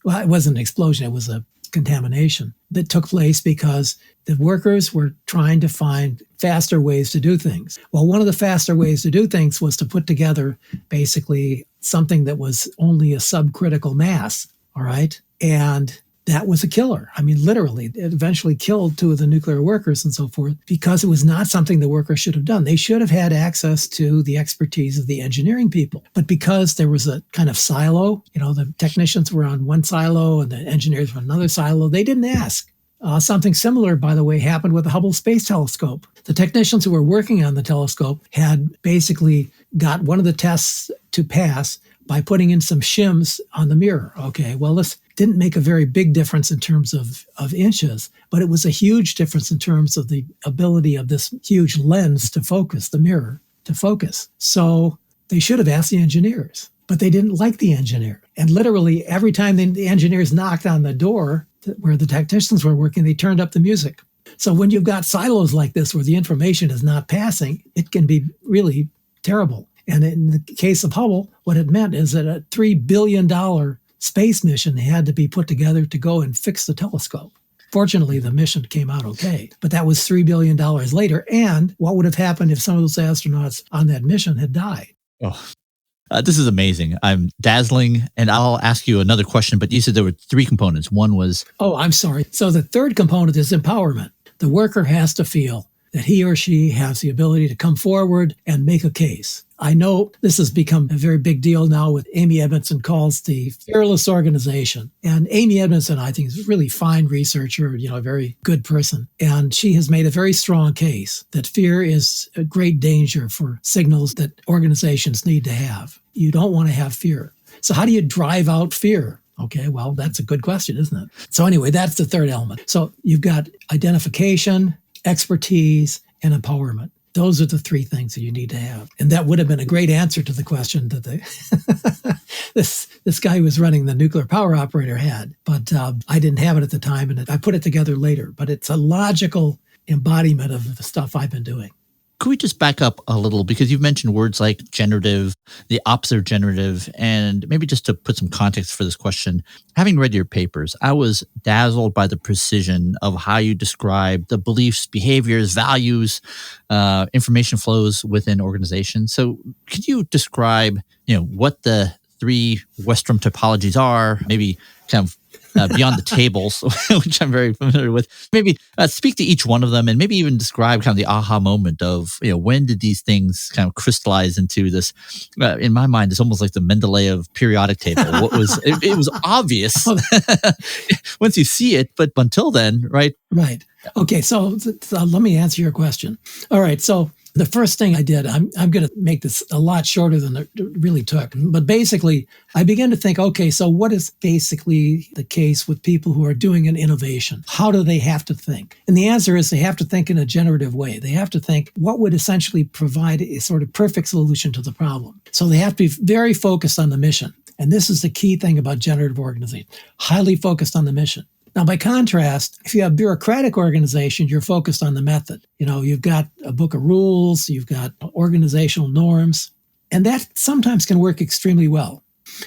Well, it wasn't an explosion. It was a contamination that took place because the workers were trying to find faster ways to do things. Well, one of the faster ways to do things was to put together basically something that was only a subcritical mass, all right? And that was a killer. I mean, literally, it eventually killed 2 of the nuclear workers and so forth because it was not something the workers should have done. They should have had access to the expertise of the engineering people. But because there was a kind of silo, the technicians were on one silo and the engineers were on another silo, they didn't ask. Something similar, by the way, happened with the Hubble Space Telescope. The technicians who were working on the telescope had basically got one of the tests to pass by putting in some shims on the mirror. Okay, well, this didn't make a very big difference in terms of inches, but it was a huge difference in terms of the ability of this huge lens to focus, the mirror to focus. So they should have asked the engineers, but they didn't like the engineer. And literally every time the engineers knocked on the door where the technicians were working, they turned up the music. So when you've got silos like this where the information is not passing, it can be really terrible. And in the case of Hubble, what it meant is that a $3 billion space mission had to be put together to go and fix the telescope. Fortunately, the mission came out okay, but that was $3 billion later. And what would have happened if some of those astronauts on that mission had died? Oh, this is amazing. I'm dazzling. And I'll ask you another question, but you said there were 3 components. One was... Oh, I'm sorry. So the third component is empowerment. The worker has to feel that he or she has the ability to come forward and make a case. I know this has become a very big deal now with Amy Edmondson calls the fearless organization. And Amy Edmondson, I think, is a really fine researcher, a very good person. And she has made a very strong case that fear is a great danger for signals that organizations need to have. You don't want to have fear. So how do you drive out fear? Okay, well, that's a good question, isn't it? So anyway, that's the third element. So you've got identification, expertise, and empowerment. Those are the 3 things that you need to have. And that would have been a great answer to the question that this guy who was running the nuclear power operator had. But I didn't have it at the time, and I put it together later. But it's a logical embodiment of the stuff I've been doing. Could we just back up a little? Because you've mentioned words like generative, the opposite of generative, and maybe just to put some context for this question, having read your papers, I was dazzled by the precision of how you describe the beliefs, behaviors, values, information flows within organizations. So could you describe, what the 3 Westrum typologies are, maybe kind of beyond the tables, which I'm very familiar with. Maybe speak to each one of them and maybe even describe kind of the aha moment of, when did these things kind of crystallize into this, in my mind, it's almost like the Mendeleev periodic table. What was, it was obvious once you see it, but until then, right? Right. Okay. So let me answer your question. All right. So the first thing I did, I'm going to make this a lot shorter than it really took. But basically, I began to think, okay, so what is basically the case with people who are doing an innovation? How do they have to think? And the answer is they have to think in a generative way. They have to think what would essentially provide a sort of perfect solution to the problem. So they have to be very focused on the mission. And this is the key thing about generative organization, highly focused on the mission. Now, by contrast, if you have a bureaucratic organization, you're focused on the method. You've got a book of rules, you've got organizational norms, and that sometimes can work extremely well.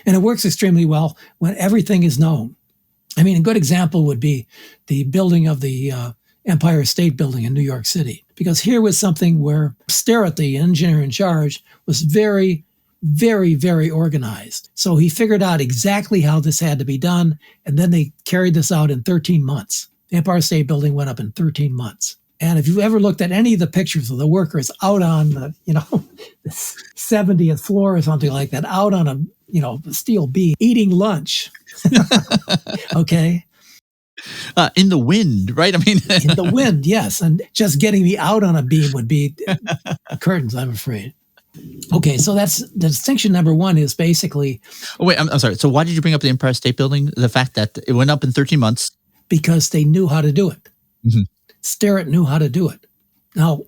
And it works extremely well when everything is known. I mean, a good example would be the building of the Empire State Building in New York City, because here was something where Sterrett, the engineer in charge, was very, very, very organized. So he figured out exactly how this had to be done, and then they carried this out in 13 months. The Empire State Building went up in 13 months. And if you've ever looked at any of the pictures of the workers out on the, the 70th floor or something like that, out on a, steel beam, eating lunch, okay? In the wind, right? I mean, in the wind, yes. And just getting me out on a beam would be curtains, I'm afraid. Okay, so that's the distinction number one is basically... Oh, wait, I'm sorry. So why did you bring up the Empire State Building? The fact that it went up in 13 months? Because they knew how to do it. Mm-hmm. Sterrett knew how to do it. Now,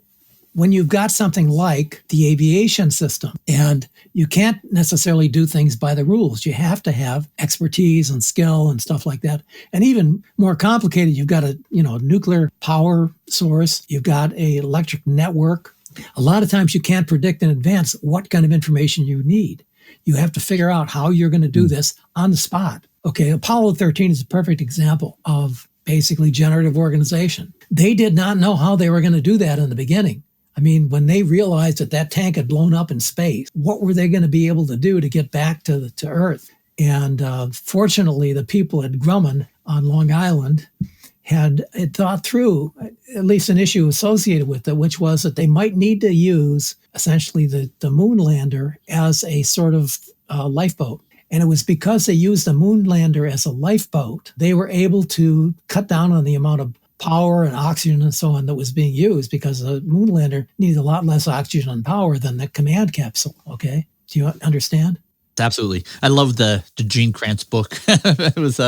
when you've got something like the aviation system, and you can't necessarily do things by the rules, you have to have expertise and skill and stuff like that. And even more complicated, you've got a nuclear power source, you've got an electric network. A lot of times you can't predict in advance what kind of information you need. You have to figure out how you're going to do this on the spot. Okay, Apollo 13 is a perfect example of basically generative organization. They did not know how they were going to do that in the beginning. I mean, when they realized that that tank had blown up in space, what were they going to be able to do to get back to Earth? And fortunately, the people at Grumman on Long Island had thought through at least an issue associated with it, which was that they might need to use essentially the moon lander as a sort of lifeboat. And it was because they used the moon lander as a lifeboat, they were able to cut down on the amount of power and oxygen and so on that was being used, because the moon lander needs a lot less oxygen and power than the command capsule. Okay. Do you understand? Absolutely. I love the Gene Kranz book. It was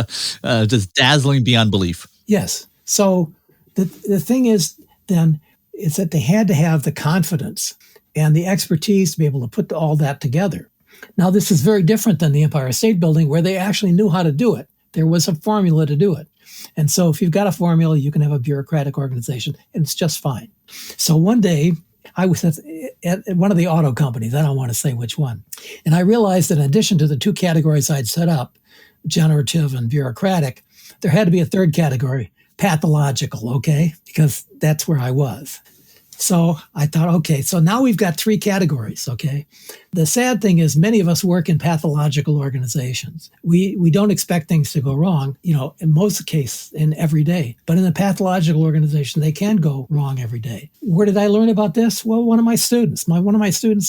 just dazzling beyond belief. Yes. So the thing is then is that they had to have the confidence and the expertise to be able to put all that together. Now, this is very different than the Empire State Building, where they actually knew how to do it. There was a formula to do it. And so if you've got a formula, you can have a bureaucratic organization, and it's just fine. So one day, I was at one of the auto companies. I don't want to say which one. And I realized that in addition to the two categories I'd set up, generative and bureaucratic, there had to be a third category, pathological, okay? Because that's where I was. So I thought, okay, so now we've got three categories, okay? The sad thing is many of us work in pathological organizations. We don't expect things to go wrong, in most cases, in every day. But in a pathological organization, they can go wrong every day. Where did I learn about this? Well, one of my students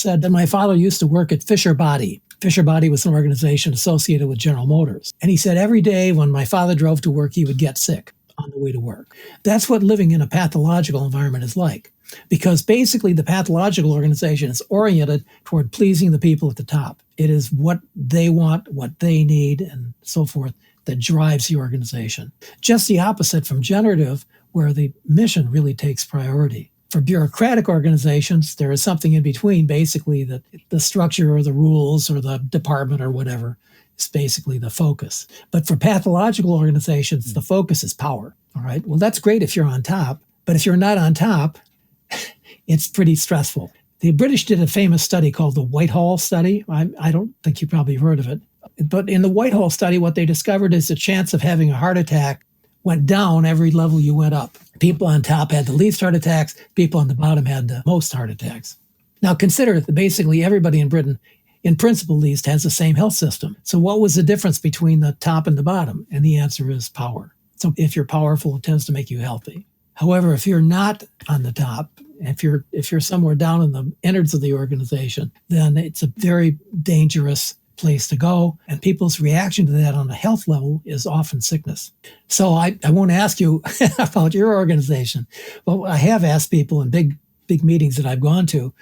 said that my father used to work at Fisher Body. Fisher Body was an organization associated with General Motors. And he said every day when my father drove to work, he would get sick on the way to work. That's what living in a pathological environment is like. Because basically the pathological organization is oriented toward pleasing the people at the top. It is what they want, what they need, and so forth that drives the organization. Just the opposite from generative, where the mission really takes priority. For bureaucratic organizations, there is something in between, basically that the structure or the rules or the department or whatever is basically the focus. But for pathological organizations, the focus is power. All right. Well, that's great if you're on top. But if you're not on top, it's pretty stressful. The British did a famous study called the Whitehall study. I don't think you probably heard of it. But in the Whitehall study, what they discovered is the chance of having a heart attack went down every level you went up. People on top had the least heart attacks. People on the bottom had the most heart attacks. Now consider that basically everybody in Britain, in principle at least, has the same health system. So what was the difference between the top and the bottom? And the answer is power. So if you're powerful, it tends to make you healthy. However, if you're not on the top, if you're somewhere down in the innards of the organization, then it's a very dangerous place to go. And people's reaction to that on a health level is often sickness. So I won't ask you about your organization, but I have asked people in big meetings that I've gone to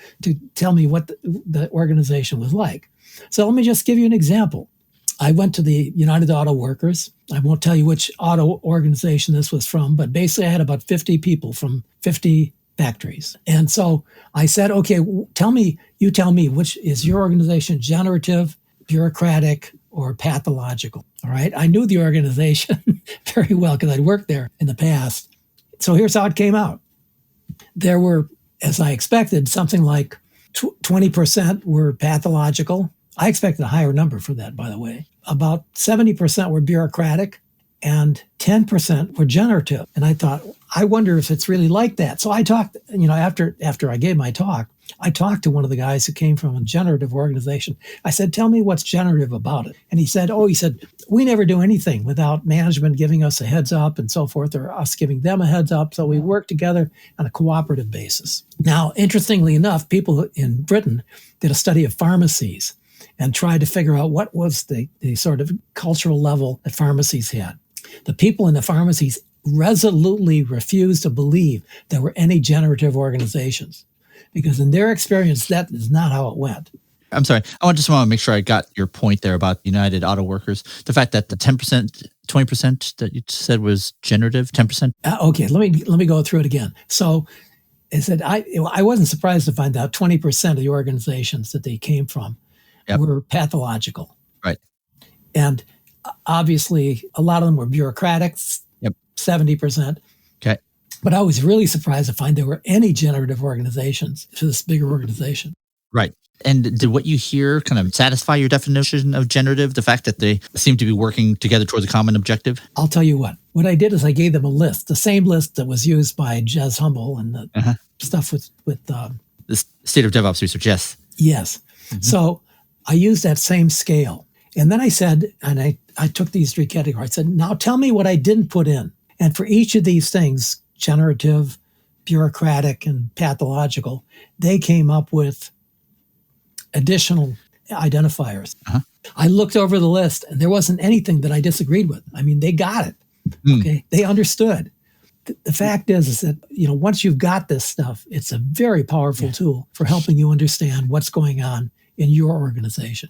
tell me what the organization was like. So let me just give you an example. I went to the United Auto Workers. I won't tell you which auto organization this was from, but basically I had about 50 people from 50 factories. And so I said, okay, you tell me, which is your organization, generative, bureaucratic, or pathological? All right. I knew the organization very well because I'd worked there in the past. So here's how it came out. There were, as I expected, something like 20% were pathological. I expected a higher number for that, by the way. About 70% were bureaucratic and 10% were generative. And I thought, I wonder if it's really like that. So I talked, after I gave my talk, I talked to one of the guys who came from a generative organization. I said, tell me what's generative about it. And he said, we never do anything without management giving us a heads up and so forth, or us giving them a heads up. So we work together on a cooperative basis. Now, interestingly enough, people in Britain did a study of pharmacies and tried to figure out what was the sort of cultural level that pharmacies had. The people in the pharmacies resolutely refused to believe there were any generative organizations, because in their experience, that is not how it went. I'm sorry. I just want to make sure I got your point there about United Auto Workers. The fact that the 10%, 20% that you said was generative, 10%. Okay, let me go through it again. So I said I wasn't surprised to find out 20% of the organizations that they came from were pathological. Right. And obviously, a lot of them were bureaucratics, 70%. Okay. But I was really surprised to find there were any generative organizations to this bigger organization. Right. And did what you hear kind of satisfy your definition of generative, the fact that they seem to be working together towards a common objective? I'll tell you what. What I did is I gave them a list, the same list that was used by Jez Humble and the stuff with the state of DevOps research, yes. Yes. So I used that same scale. And then I said, and I took these three categories. I said, now tell me what I didn't put in. And for each of these things, generative, bureaucratic, and pathological, they came up with additional identifiers. I looked over the list and there wasn't anything that I disagreed with. I mean, they got it. Okay. They understood. The fact is that, once you've got this stuff, it's a very powerful tool for helping you understand what's going on in your organization.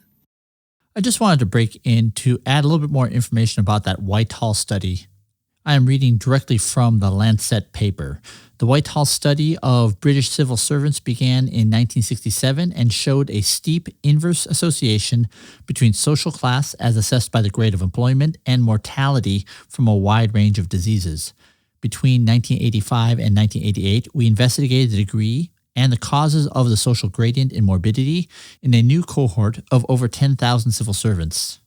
I just wanted to break in to add a little bit more information about that Whitehall study. I am reading directly from the Lancet paper. The Whitehall study of British civil servants began in 1967 and showed a steep inverse association between social class as assessed by the grade of employment and mortality from a wide range of diseases. Between 1985 and 1988, we investigated the degree and the causes of the social gradient in morbidity in a new cohort of over 10,000 civil servants.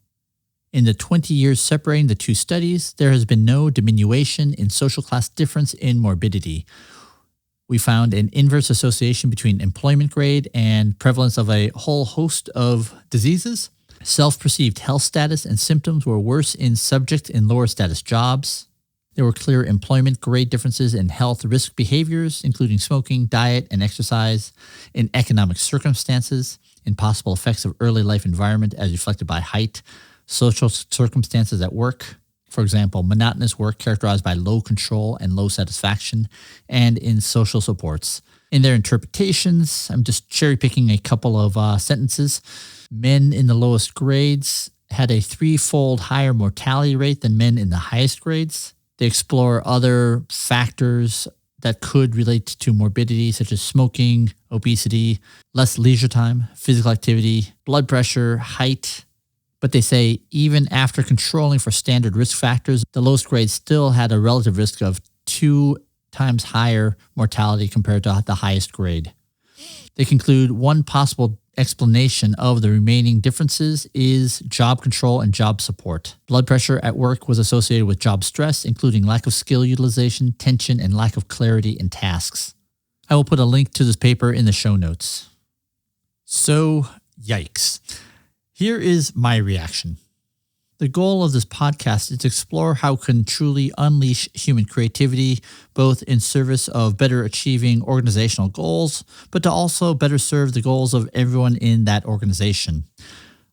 In the 20 years separating the two studies, there has been no diminution in social class difference in morbidity. We found an inverse association between employment grade and prevalence of a whole host of diseases. Self-perceived health status and symptoms were worse in subjects in lower status jobs. There were clear employment grade differences in health risk behaviors, including smoking, diet, and exercise, in economic circumstances, in possible effects of early life environment as reflected by height, social circumstances at work, for example, monotonous work characterized by low control and low satisfaction, and in social supports. In their interpretations, I'm just cherry picking a couple of sentences. Men in the lowest grades had a 3-fold higher mortality rate than men in the highest grades. They explore other factors that could relate to morbidity, such as smoking, obesity, less leisure time, physical activity, blood pressure, height. But they say even after controlling for standard risk factors, the lowest grade still had a relative risk of 2 times higher mortality compared to the highest grade. They conclude one possible explanation of the remaining differences is job control and job support. Blood pressure at work was associated with job stress, including lack of skill utilization, tension, and lack of clarity in tasks. I will put a link to this paper in the show notes. So, yikes. Here is my reaction. The goal of this podcast is to explore how we can truly unleash human creativity, both in service of better achieving organizational goals, but to also better serve the goals of everyone in that organization.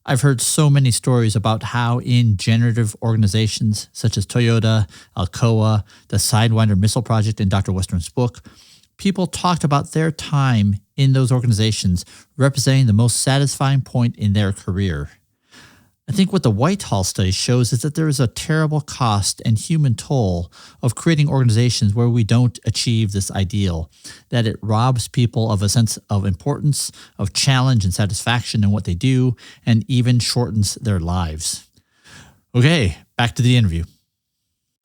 I've heard so many stories about how in generative organizations such as Toyota, Alcoa, the Sidewinder Missile Project in Dr. Westrum's book, people talked about their time in those organizations representing the most satisfying point in their career. I think what the Whitehall study shows is that there is a terrible cost and human toll of creating organizations where we don't achieve this ideal, that it robs people of a sense of importance, of challenge and satisfaction in what they do, and even shortens their lives. Okay, back to the interview.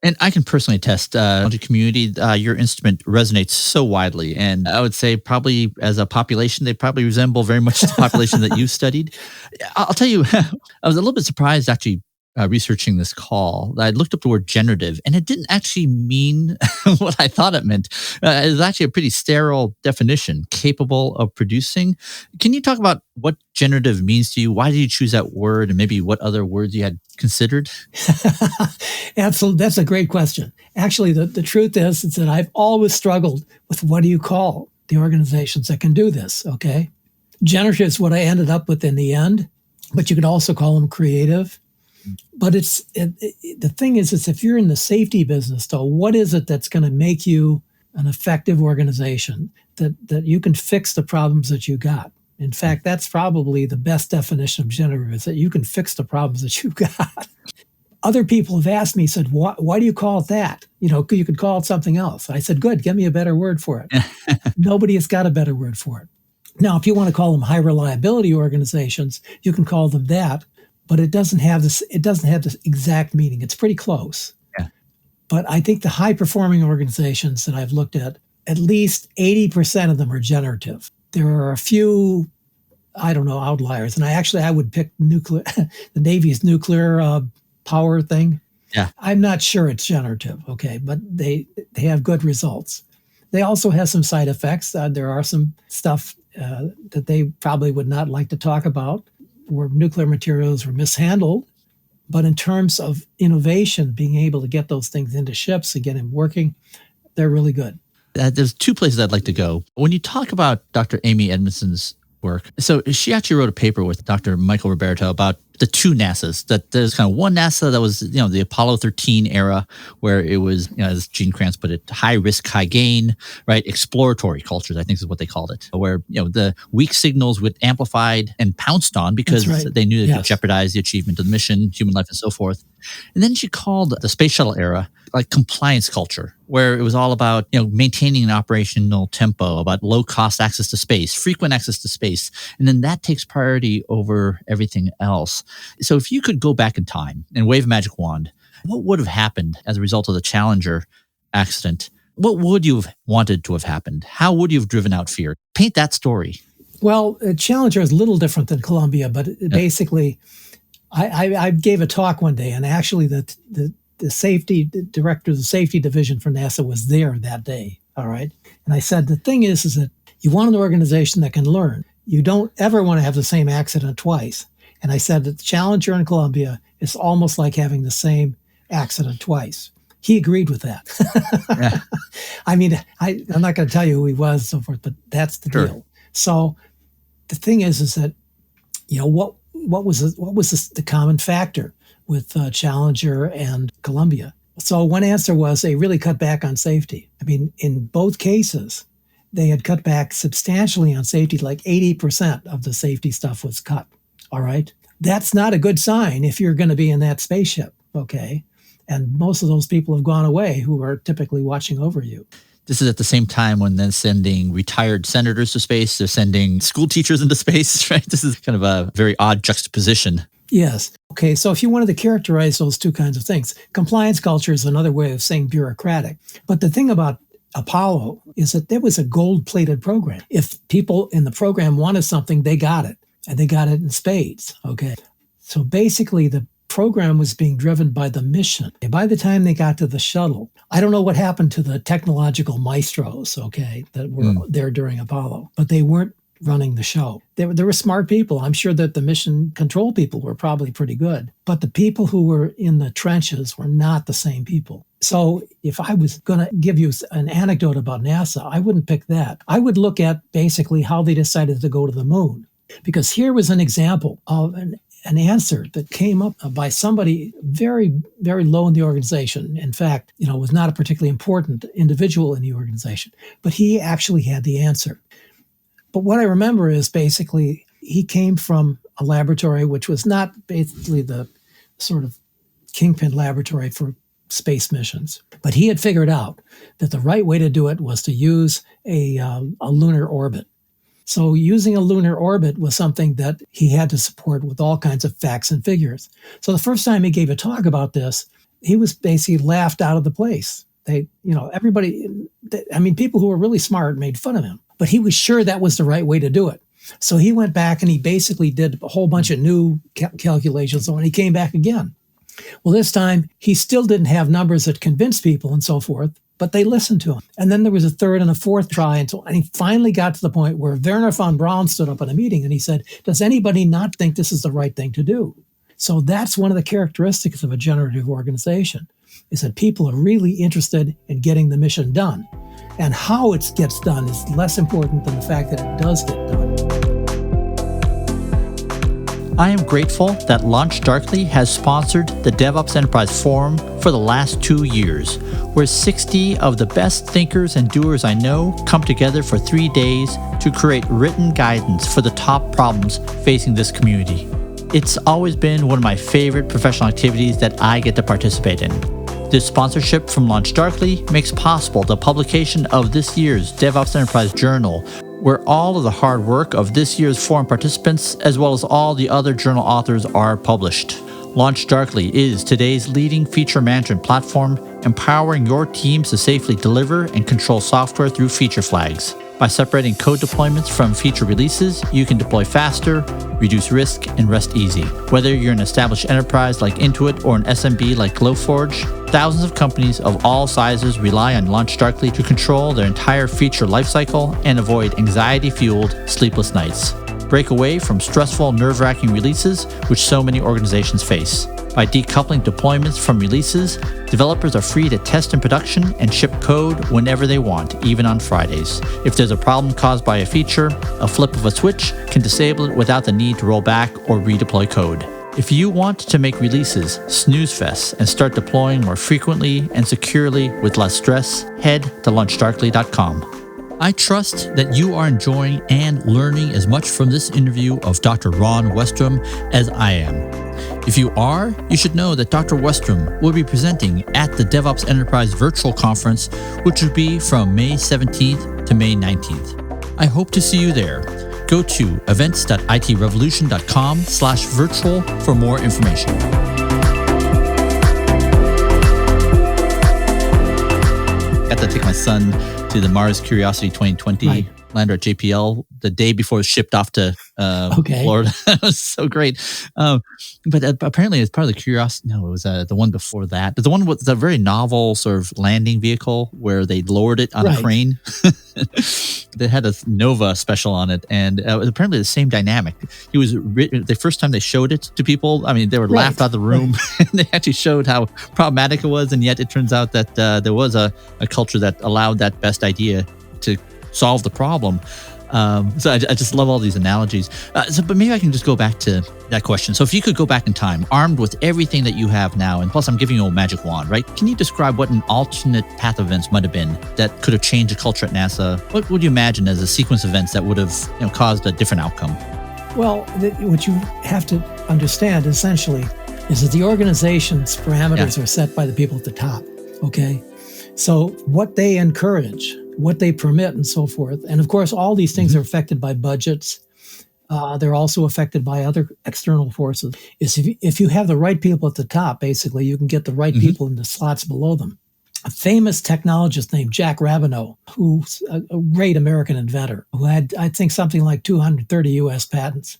And I can personally attest, the community, your instrument resonates so widely. And I would say probably as a population, they probably resemble very much the population that you studied. I'll tell you, I was a little bit surprised actually researching this call. I looked up the word generative and it didn't actually mean what I thought it meant. It was actually a pretty sterile definition, capable of producing. Can you talk about what generative means to you? Why did you choose that word and maybe what other words you had considered? Absolutely. That's a great question. Actually, the truth is that I've always struggled with what do you call the organizations that can do this, okay? Generative is what I ended up with in the end, but you could also call them creative. But the thing is if you're in the safety business, though, what is it that's going to make you an effective organization that you can fix the problems that you got? In fact, that's probably the best definition of generative, is that you can fix the problems that you've got. Other people have asked me, said, why do you call it that? You could call it something else. I said, good, give me a better word for it. Nobody has got a better word for it. Now, if you want to call them high reliability organizations, you can call them that. But it doesn't have this exact meaning. It's pretty close. Yeah. But I think the high performing organizations that I've looked at least 80% of them are generative. There are a few I don't know, outliers. And I would pick nuclear, the Navy's nuclear power thing. Yeah. I'm not sure it's generative, okay, but they have good results. They also have some side effects. There are some stuff that they probably would not like to talk about where nuclear materials were mishandled. But in terms of innovation, being able to get those things into ships and get them working, they're really good. There's two places I'd like to go. When you talk about Dr. Amy Edmondson's work, so she actually wrote a paper with Dr. Michael Roberto about the two NASAs. That there's kind of one NASA that was, the Apollo 13 era, where it was, as Gene Kranz put it, high risk, high gain, right? Exploratory cultures, I think is what they called it, where, the weak signals would amplified and pounced on because they knew they could jeopardize the achievement of the mission, human life, and so forth. And then she called the space shuttle era like compliance culture, where it was all about, maintaining an operational tempo, about low cost access to space, frequent access to space. And then that takes priority over everything else. So if you could go back in time and wave a magic wand, what would have happened as a result of the Challenger accident? What would you have wanted to have happened? How would you have driven out fear? Paint that story. Well, Challenger is a little different than Columbia, but basically, I gave a talk one day, and actually the safety director of the safety division for NASA was there that day. All right. And I said, the thing is that you want an organization that can learn. You don't ever want to have the same accident twice. And I said that the Challenger and Columbia is almost like having the same accident twice. He agreed with that. Yeah. I mean, I'm not going to tell you who he was and so forth, but that's the deal. So the thing is that, what was the common factor with Challenger and Columbia? So one answer was they really cut back on safety. I mean, in both cases, they had cut back substantially on safety, like 80% of the safety stuff was cut. All right. That's not a good sign if you're going to be in that spaceship. Okay. And most of those people have gone away who are typically watching over you. This is at the same time when they're sending retired senators to space. They're sending school teachers into space, right? This is kind of a very odd juxtaposition. Yes. Okay. So if you wanted to characterize those two kinds of things, compliance culture is another way of saying bureaucratic. But the thing about Apollo is that there was a gold-plated program. If people in the program wanted something, they got it. And they got it in spades. Okay. So basically, the program was being driven by the mission. By the time they got to the shuttle, I don't know what happened to the technological maestros, okay, that were there during Apollo, but they weren't running the show. They were smart people. I'm sure that the mission control people were probably pretty good, but the people who were in the trenches were not the same people. So if I was going to give you an anecdote about NASA, I wouldn't pick that. I would look at basically how they decided to go to the moon, because here was an example of an answer that came up by somebody very, very low in the organization. In fact, was not a particularly important individual in the organization, but he actually had the answer. But what I remember is basically he came from a laboratory which was not basically the sort of kingpin laboratory for space missions, but he had figured out that the right way to do it was to use a lunar orbit. So using a lunar orbit was something that he had to support with all kinds of facts and figures. So the first time he gave a talk about this, he was basically laughed out of the place. Everybody, people who were really smart made fun of him, but he was sure that was the right way to do it. So he went back and he basically did a whole bunch of new calculations. And he came back again. Well, this time he still didn't have numbers that convinced people and so forth, but they listened to him. And then there was a third and a fourth try. And he finally got to the point where Wernher von Braun stood up in a meeting and he said, does anybody not think this is the right thing to do? So that's one of the characteristics of a generative organization, is that people are really interested in getting the mission done. And how it gets done is less important than the fact that it does get done. I am grateful that Launch Darkly has sponsored the DevOps Enterprise Forum for the last 2 years, where 60 of the best thinkers and doers I know come together for 3 days to create written guidance for the top problems facing this community. It's always been one of my favorite professional activities that I get to participate in. This sponsorship from Launch Darkly makes possible the publication of this year's DevOps Enterprise Journal, where all of the hard work of this year's forum participants, as well as all the other journal authors, are published. Launch Darkly is today's leading feature management platform, empowering your teams to safely deliver and control software through feature flags. By separating code deployments from feature releases, you can deploy faster, reduce risk, and rest easy. Whether you're an established enterprise like Intuit or an SMB like Glowforge, thousands of companies of all sizes rely on LaunchDarkly to control their entire feature lifecycle and avoid anxiety-fueled, sleepless nights. Break away from stressful, nerve-wracking releases which so many organizations face. By decoupling deployments from releases, developers are free to test in production and ship code whenever they want, even on Fridays. If there's a problem caused by a feature, a flip of a switch can disable it without the need to roll back or redeploy code. If you want to make releases snooze fests and start deploying more frequently and securely with less stress, head to launchdarkly.com. I trust that you are enjoying and learning as much from this interview of Dr. Ron Westrum as I am. If you are, you should know that Dr. Westrum will be presenting at the DevOps Enterprise Virtual Conference, which will be from May 17th to May 19th. I hope to see you there. Go to events.itrevolution.com/virtual for more information. Got to take my son to the Mars Curiosity 2020 lander at JPL the day before it shipped off to Florida. It was so great. But apparently it's part of the Curiosity. No, it was the one before that. But the one with the very novel sort of landing vehicle where they lowered it on a crane. They had a Nova special on it, and it was apparently the same dynamic. He was the first time they showed it to people. I mean, they were laughed out of the room. And they actually showed how problematic it was, and yet it turns out that there was a culture that allowed that best idea to solve the problem. So I just love all these analogies. But maybe I can just go back to that question. So if you could go back in time, armed with everything that you have now, and plus I'm giving you a magic wand, right? Can you describe what an alternate path of events might have been that could have changed the culture at NASA? What would you imagine as a sequence of events that would have caused a different outcome? Well, what you have to understand essentially is that the organization's parameters are set by the people at the top, okay? So what they encourage, what they permit and so forth. And of course, all these things are affected by budgets. They're also affected by other external forces. If you have the right people at the top, basically, you can get the right people in the slots below them. A famous technologist named Jack Rabineau, who's a great American inventor, who had, I think, something like 230 US patents,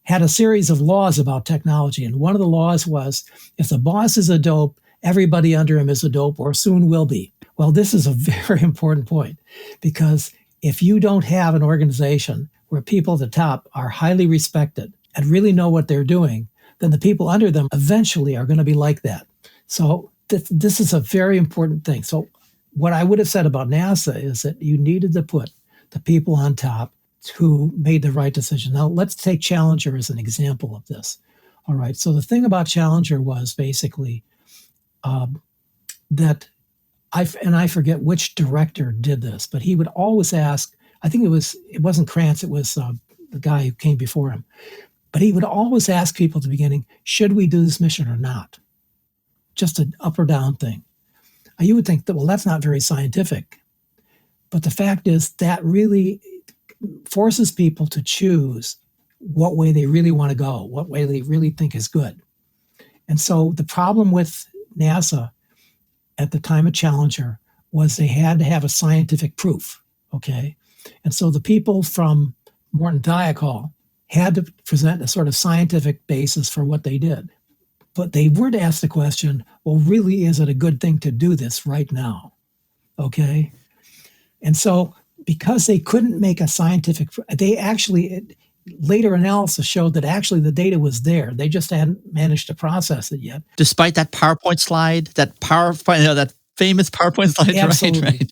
had a series of laws about technology. And one of the laws was, if the boss is a dope, everybody under him is a dope or soon will be. Well, this is a very important point, because if you don't have an organization where people at the top are highly respected and really know what they're doing, then the people under them eventually are going to be like that. So this is a very important thing. So what I would have said about NASA is that you needed to put the people on top who made the right decision. Now, let's take Challenger as an example of this. All right. So the thing about Challenger was basically that I forget which director did this, but he would always ask, I think it wasn't Krantz, it was the guy who came before him, but he would always ask people at the beginning, should we do this mission or not? Just an up or down thing. You would think that, well, that's not very scientific. But the fact is that really forces people to choose what way they really want to go, what way they really think is good. And so the problem with NASA at the time of Challenger was they had to have a scientific proof, okay? And so the people from Morton Thiokol had to present a sort of scientific basis for what they did. But they weren't asked the question, well, really, is it a good thing to do this right now, okay? And so because they couldn't make a scientific, later analysis showed that actually the data was there. They just hadn't managed to process it yet. Despite that PowerPoint slide, that famous PowerPoint slide, Absolutely.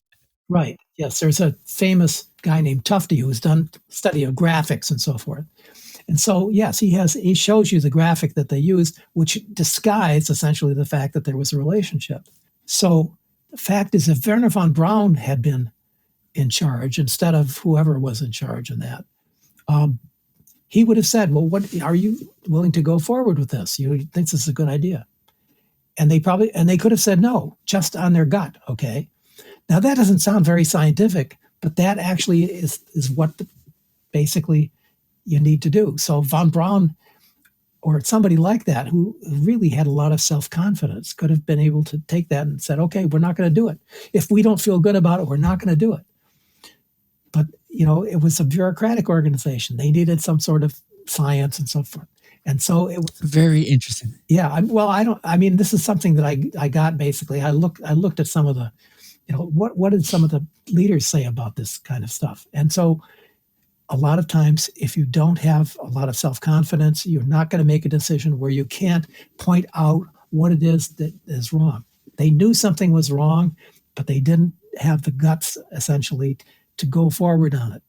Right. Yes, there's a famous guy named Tufte who's done study of graphics and so forth. And so, yes, he shows you the graphic that they used, which disguised essentially the fact that there was a relationship. So the fact is, if Wernher von Braun had been in charge instead of whoever was in charge in that, he would have said, well, what are you willing to go forward with this? You think this is a good idea? And they could have said no, just on their gut, okay? Now, that doesn't sound very scientific, but that actually is what basically you need to do. So von Braun, or somebody like that, who really had a lot of self-confidence, could have been able to take that and said, okay, we're not going to do it. If we don't feel good about it, we're not going to do it. But it was a bureaucratic organization. They needed some sort of science and so forth. And so it was Very interesting. yeah. This is something that I got basically. I looked at some of the, what did some of the leaders say about this kind of stuff? And so a lot of times, if you don't have a lot of self-confidence, you're not going to make a decision where you can't point out what it is that is wrong. They knew something was wrong, but they didn't have the guts, essentially, to go forward on it.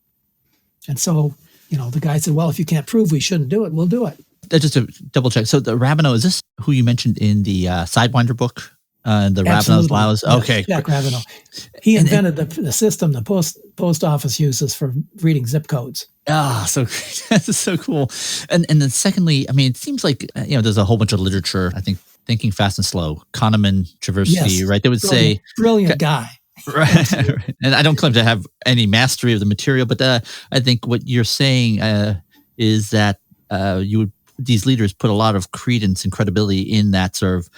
And so, the guy said, well, if you can't prove we shouldn't do it, we'll do it. Just to double check. So the Ravenel, is this who you mentioned in the Sidewinder book? The Ravenel's laws? Yes, Okay. Jack Ravenel. He invented the system the post office uses for reading zip codes. So great. That's so cool. And then secondly, it seems like, there's a whole bunch of literature, I think, Thinking Fast and Slow, Kahneman, Tversky, Yes. right? They would say... Brilliant guy. Right. And I don't claim to have any mastery of the material, but I think what you're saying is that these leaders put a lot of credence and credibility in that sort of,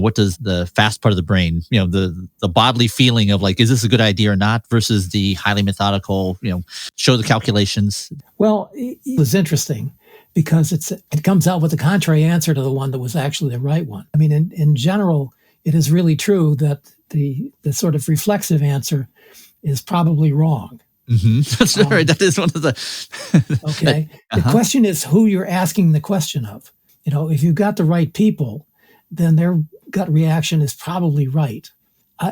what does the fast part of the brain, the bodily feeling of like, is this a good idea or not, versus the highly methodical, show the calculations. Well, it was interesting because it comes out with the contrary answer to the one that was actually the right one. In general, it is really true that the sort of reflexive answer is probably wrong. Mm-hmm. That's right. That is one of the... Okay. The question is who you're asking the question of. If you've got the right people, then their gut reaction is probably right.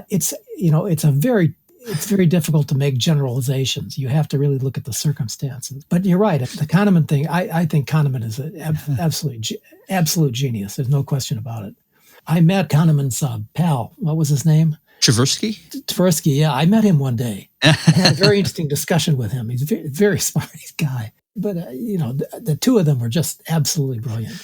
It's very difficult to make generalizations. You have to really look at the circumstances. But you're right. The Kahneman thing, I think Kahneman is an absolute genius. There's no question about it. I met Kahneman's pal. What was his name? Tversky, yeah. I met him one day. I had a very interesting discussion with him. He's a very, very smart guy. But, the two of them were just absolutely brilliant.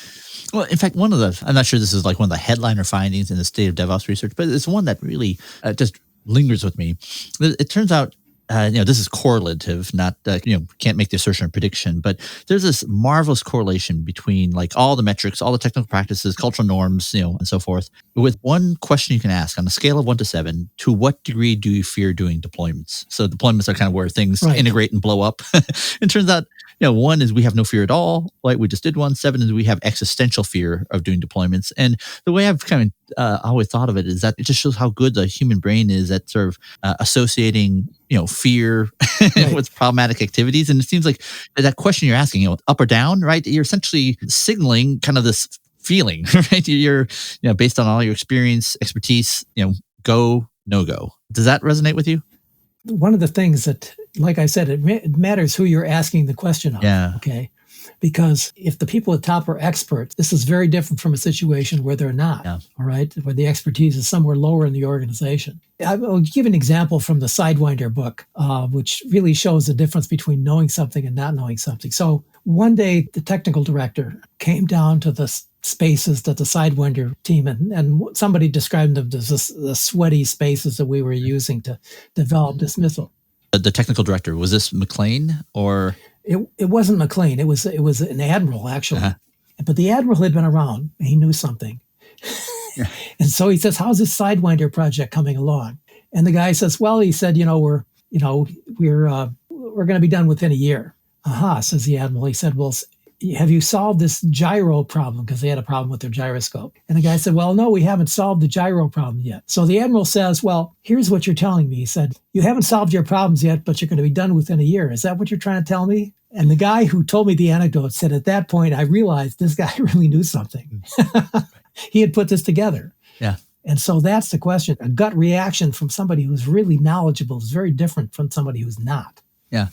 Well, in fact, I'm not sure this is like one of the headliner findings in the state of DevOps research, but it's one that really just lingers with me. It turns out, this is correlative, not, can't make the assertion or prediction, but there's this marvelous correlation between like all the metrics, all the technical practices, cultural norms, and so forth, with one question you can ask on a scale of 1 to 7, to what degree do you fear doing deployments? So deployments are kind of where things integrate and blow up. It turns out, 1 is we have no fear at all, like we just did one. 7 is we have existential fear of doing deployments. And the way I've kind of always thought of it is that it just shows how good the human brain is at sort of associating, fear with problematic activities. And it seems like that question you're asking, up or down, right? You're essentially signaling kind of this feeling, right? You're, based on all your experience, expertise, go, no go. Does that resonate with you? One of the things that, like I said, it matters who you're asking the question of. Yeah. Okay. Because if the people at top are experts, this is very different from a situation where they're not. Yeah. All right. Where the expertise is somewhere lower in the organization. I will give an example from the Sidewinder book, which really shows the difference between knowing something and not knowing something. So one day, the technical director came down to the spaces that the Sidewinder team, and somebody described them as the sweaty spaces that we were using to develop this missile. The technical director, was this McLean or? It wasn't McLean. It was an admiral, actually. Uh-huh. But the admiral had been around. He knew something. And so he says, how's this Sidewinder project coming along? And the guy says, well, he said, we're going to be done within a year. Aha, says the admiral. He said, well, have you solved this gyro problem? Because they had a problem with their gyroscope. And the guy said, well, no, we haven't solved the gyro problem yet. So the admiral says, well, here's what you're telling me. He said, you haven't solved your problems yet, but you're going to be done within a year. Is that what you're trying to tell me? And the guy who told me the anecdote said, at that point, I realized this guy really knew something. He had put this together. Yeah. And so that's the question. A gut reaction from somebody who's really knowledgeable is very different from somebody who's not. Yeah.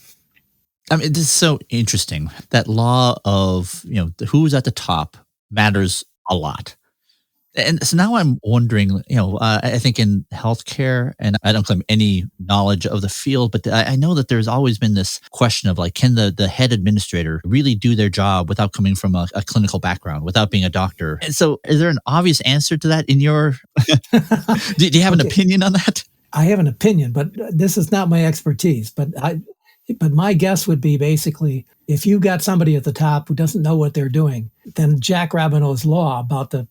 This is so interesting. That law of, who's at the top matters a lot. And so now I'm wondering, I think in healthcare, and I don't claim any knowledge of the field, but I know that there's always been this question of like, can the head administrator really do their job without coming from a clinical background, without being a doctor? And so is there an obvious answer to that in your, do you have an opinion on that? I have an opinion, but this is not my expertise. But my guess would be basically, if you got somebody at the top who doesn't know what they're doing, then Jack Ravenel's law about the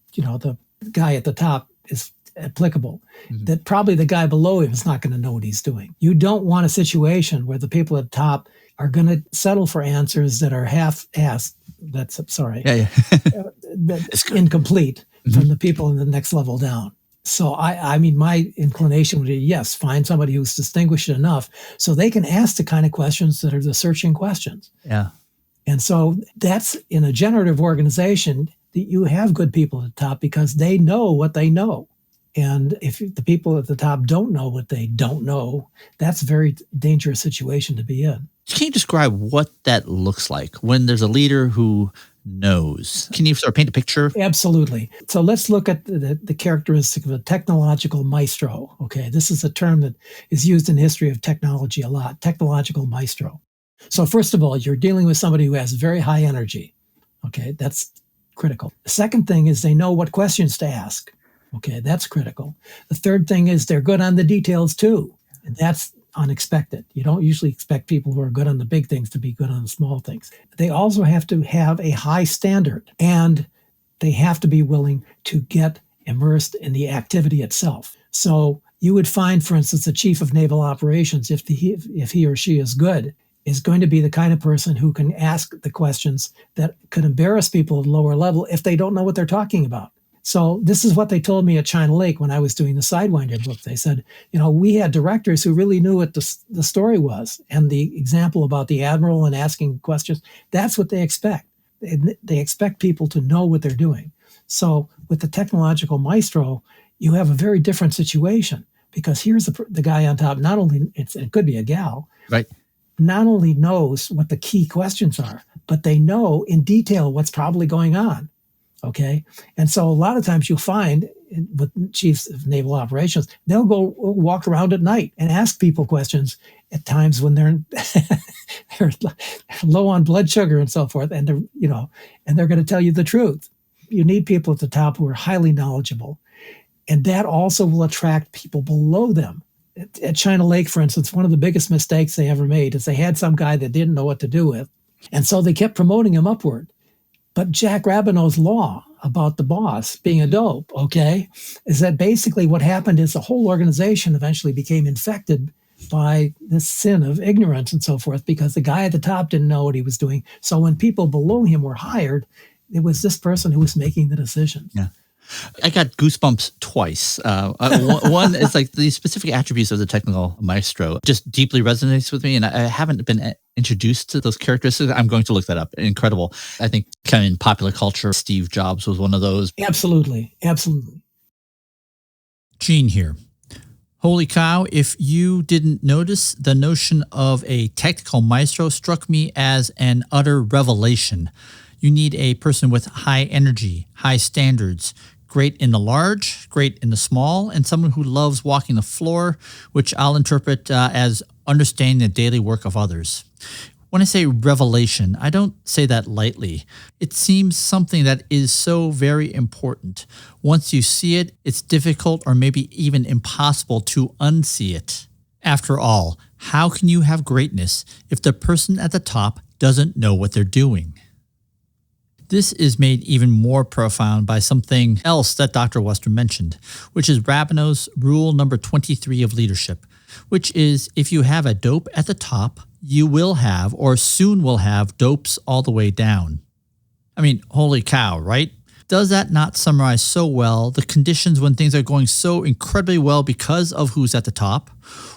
guy at the top is applicable, that probably the guy below him is not going to know what he's doing. You don't want a situation where the people at the top are going to settle for answers that are half-assed. That's incomplete from the people in the next level down. So I mean, my inclination would be, yes, find somebody who's distinguished enough so they can ask the kind of questions that are the searching questions. Yeah. And so that's in a generative organization that you have good people at the top because they know what they know. And if the people at the top don't know what they don't know, that's a very dangerous situation to be in. Can you describe what that looks like when there's a leader who knows? Can you sort of paint a picture? Absolutely. So let's look at the characteristic of a technological maestro. Okay, this is a term that is used in the history of technology a lot, technological maestro. So first of all, you're dealing with somebody who has very high energy. Okay, that's critical. The second thing is they know what questions to ask. Okay, that's critical. The third thing is they're good on the details too. And that's unexpected. You don't usually expect people who are good on the big things to be good on the small things. They also have to have a high standard, and they have to be willing to get immersed in the activity itself. So you would find, for instance, the chief of naval operations, if he or she is good, is going to be the kind of person who can ask the questions that could embarrass people at a lower level if they don't know what they're talking about. So this is what they told me at China Lake when I was doing the Sidewinder book. They said, we had directors who really knew what the story was. And the example about the admiral and asking questions, that's what they expect. They expect people to know what they're doing. So with the technological maestro, you have a very different situation because here's the guy on top. Not only, it could be a gal, right? Not only knows what the key questions are, but they know in detail what's probably going on. Okay. And so a lot of times you'll find with chiefs of naval operations, they'll go walk around at night and ask people questions at times when they're low on blood sugar and so forth. And they're going to tell you the truth. You need people at the top who are highly knowledgeable. And that also will attract people below them. At China Lake, for instance, one of the biggest mistakes they ever made is they had some guy that didn't know what to do with. And so they kept promoting him upward. But Jack Rabineau's law about the boss being a dope, okay, is that basically what happened is the whole organization eventually became infected by this sin of ignorance and so forth because the guy at the top didn't know what he was doing. So when people below him were hired, it was this person who was making the decisions. Yeah. I got goosebumps twice. One is like the specific attributes of the technical maestro just deeply resonates with me, and I haven't been introduced to those characteristics. I'm going to look that up. Incredible. I think kind of in popular culture, Steve Jobs was one of those. Absolutely. Absolutely. Gene here. Holy cow, if you didn't notice, the notion of a technical maestro struck me as an utter revelation. You need a person with high energy, high standards, great in the large, great in the small, and someone who loves walking the floor, which I'll interpret as understanding the daily work of others. When I say revelation, I don't say that lightly. It seems something that is so very important. Once you see it, it's difficult or maybe even impossible to unsee it. After all, how can you have greatness if the person at the top doesn't know what they're doing? This is made even more profound by something else that Dr. Westrum mentioned, which is Rabineau's rule number 23 of leadership, which is if you have a dope at the top, you will have or soon will have dopes all the way down. I mean, holy cow, right? Does that not summarize so well the conditions when things are going so incredibly well because of who's at the top,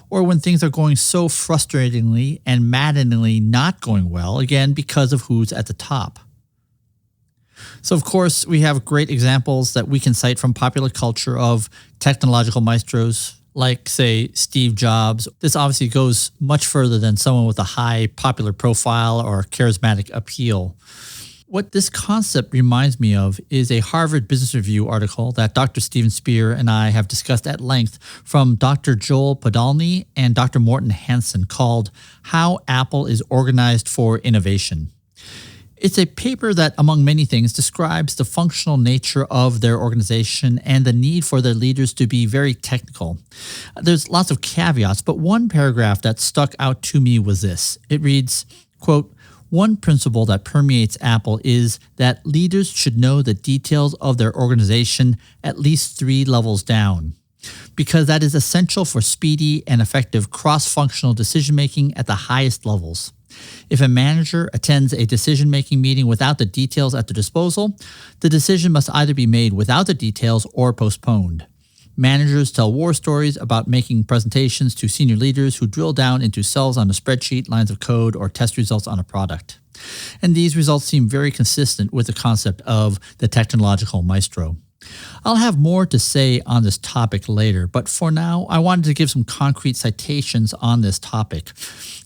or when things are going so frustratingly and maddeningly not going well, again, because of who's at the top? So, of course, we have great examples that we can cite from popular culture of technological maestros, like, say, Steve Jobs. This obviously goes much further than someone with a high popular profile or charismatic appeal. What this concept reminds me of is a Harvard Business Review article that Dr. Steven Spear and I have discussed at length from Dr. Joel Podolny and Dr. Morten Hansen called How Apple is Organized for Innovation. It's a paper that, among many things, describes the functional nature of their organization and the need for their leaders to be very technical. There's lots of caveats, but one paragraph that stuck out to me was this. It reads, quote, One principle that permeates Apple is that leaders should know the details of their organization at least 3 levels down, because that is essential for speedy and effective cross-functional decision-making at the highest levels. If a manager attends a decision-making meeting without the details at their disposal, the decision must either be made without the details or postponed. Managers tell war stories about making presentations to senior leaders who drill down into cells on a spreadsheet, lines of code, or test results on a product. And these results seem very consistent with the concept of the technological maestro. I'll have more to say on this topic later, but for now, I wanted to give some concrete citations on this topic.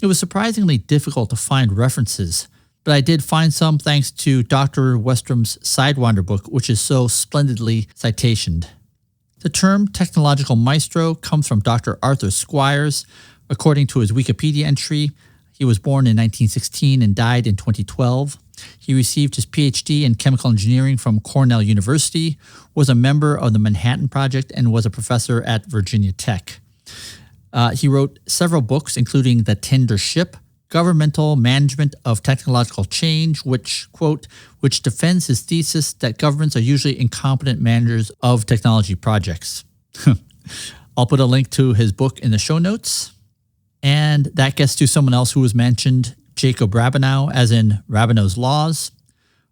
It was surprisingly difficult to find references, but I did find some thanks to Dr. Westrum's Sidewinder book, which is so splendidly citationed. The term technological maestro comes from Dr. Arthur Squires. According to his Wikipedia entry, he was born in 1916 and died in 2012. He received his PhD in chemical engineering from Cornell University, was a member of the Manhattan Project, and was a professor at Virginia Tech. He wrote several books, including The Tender Ship, Governmental Management of Technological Change, which defends his thesis that governments are usually incompetent managers of technology projects. I'll put a link to his book in the show notes. And that gets to someone else who was mentioned, Jacob Rabinow, as in Rabinow's Laws.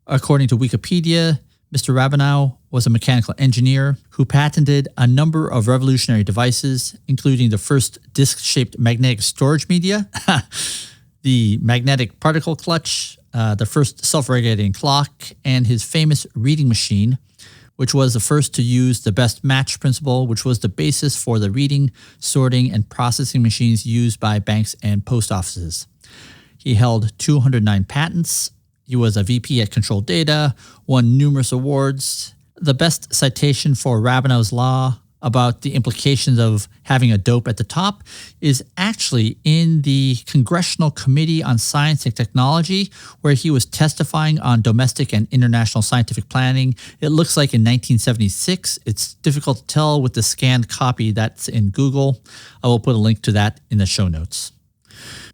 According to Wikipedia, Mr. Rabinow was a mechanical engineer who patented a number of revolutionary devices, including the first disc-shaped magnetic storage media, the magnetic particle clutch, the first self-regulating clock, and his famous reading machine, which was the first to use the best match principle, which was the basis for the reading, sorting, and processing machines used by banks and post offices. He held 209 patents. He was a VP at Control Data, won numerous awards. The best citation for Rabinow's Law about the implications of having a dope at the top is actually in the Congressional Committee on Science and Technology, where he was testifying on domestic and international scientific planning. It looks like in 1976. It's difficult to tell with the scanned copy that's in Google. I will put a link to that in the show notes.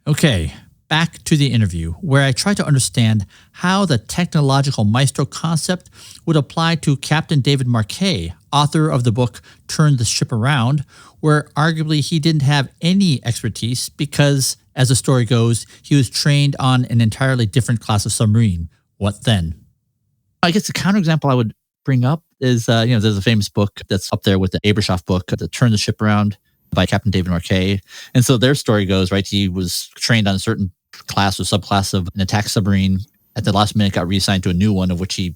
Okay, back to the interview, where I try to understand how the technological maestro concept would apply to Captain David Marquet, author of the book Turn the Ship Around, where arguably he didn't have any expertise because, as the story goes, he was trained on an entirely different class of submarine. What then? I guess the counterexample I would bring up is, there's a famous book that's up there with the Abrashoff book, the Turn the Ship Around by Captain David Marquet. And so their story goes, right, he was trained on a certain class or subclass of an attack submarine. At the last minute, got reassigned to a new one of which he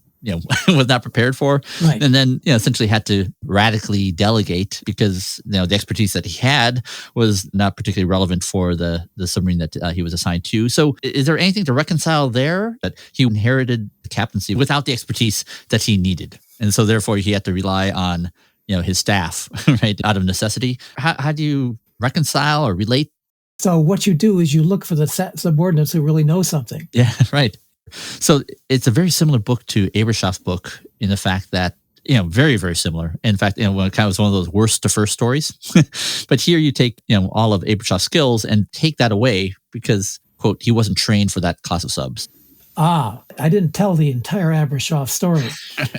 was not prepared for. Right. And then, essentially had to radically delegate because, the expertise that he had was not particularly relevant for the submarine that he was assigned to. So is there anything to reconcile there, that he inherited the captaincy without the expertise that he needed? And so therefore he had to rely on, his staff, right, out of necessity. How do you reconcile or relate? So what you do is you look for the subordinates who really know something. Yeah, right. So it's a very similar book to Abrashoff's book in the fact that, very, very similar. In fact, it kind of was one of those worst to first stories. But here you take, all of Abrashoff's skills and take that away because, quote, he wasn't trained for that class of subs. I didn't tell the entire Abrashoff story.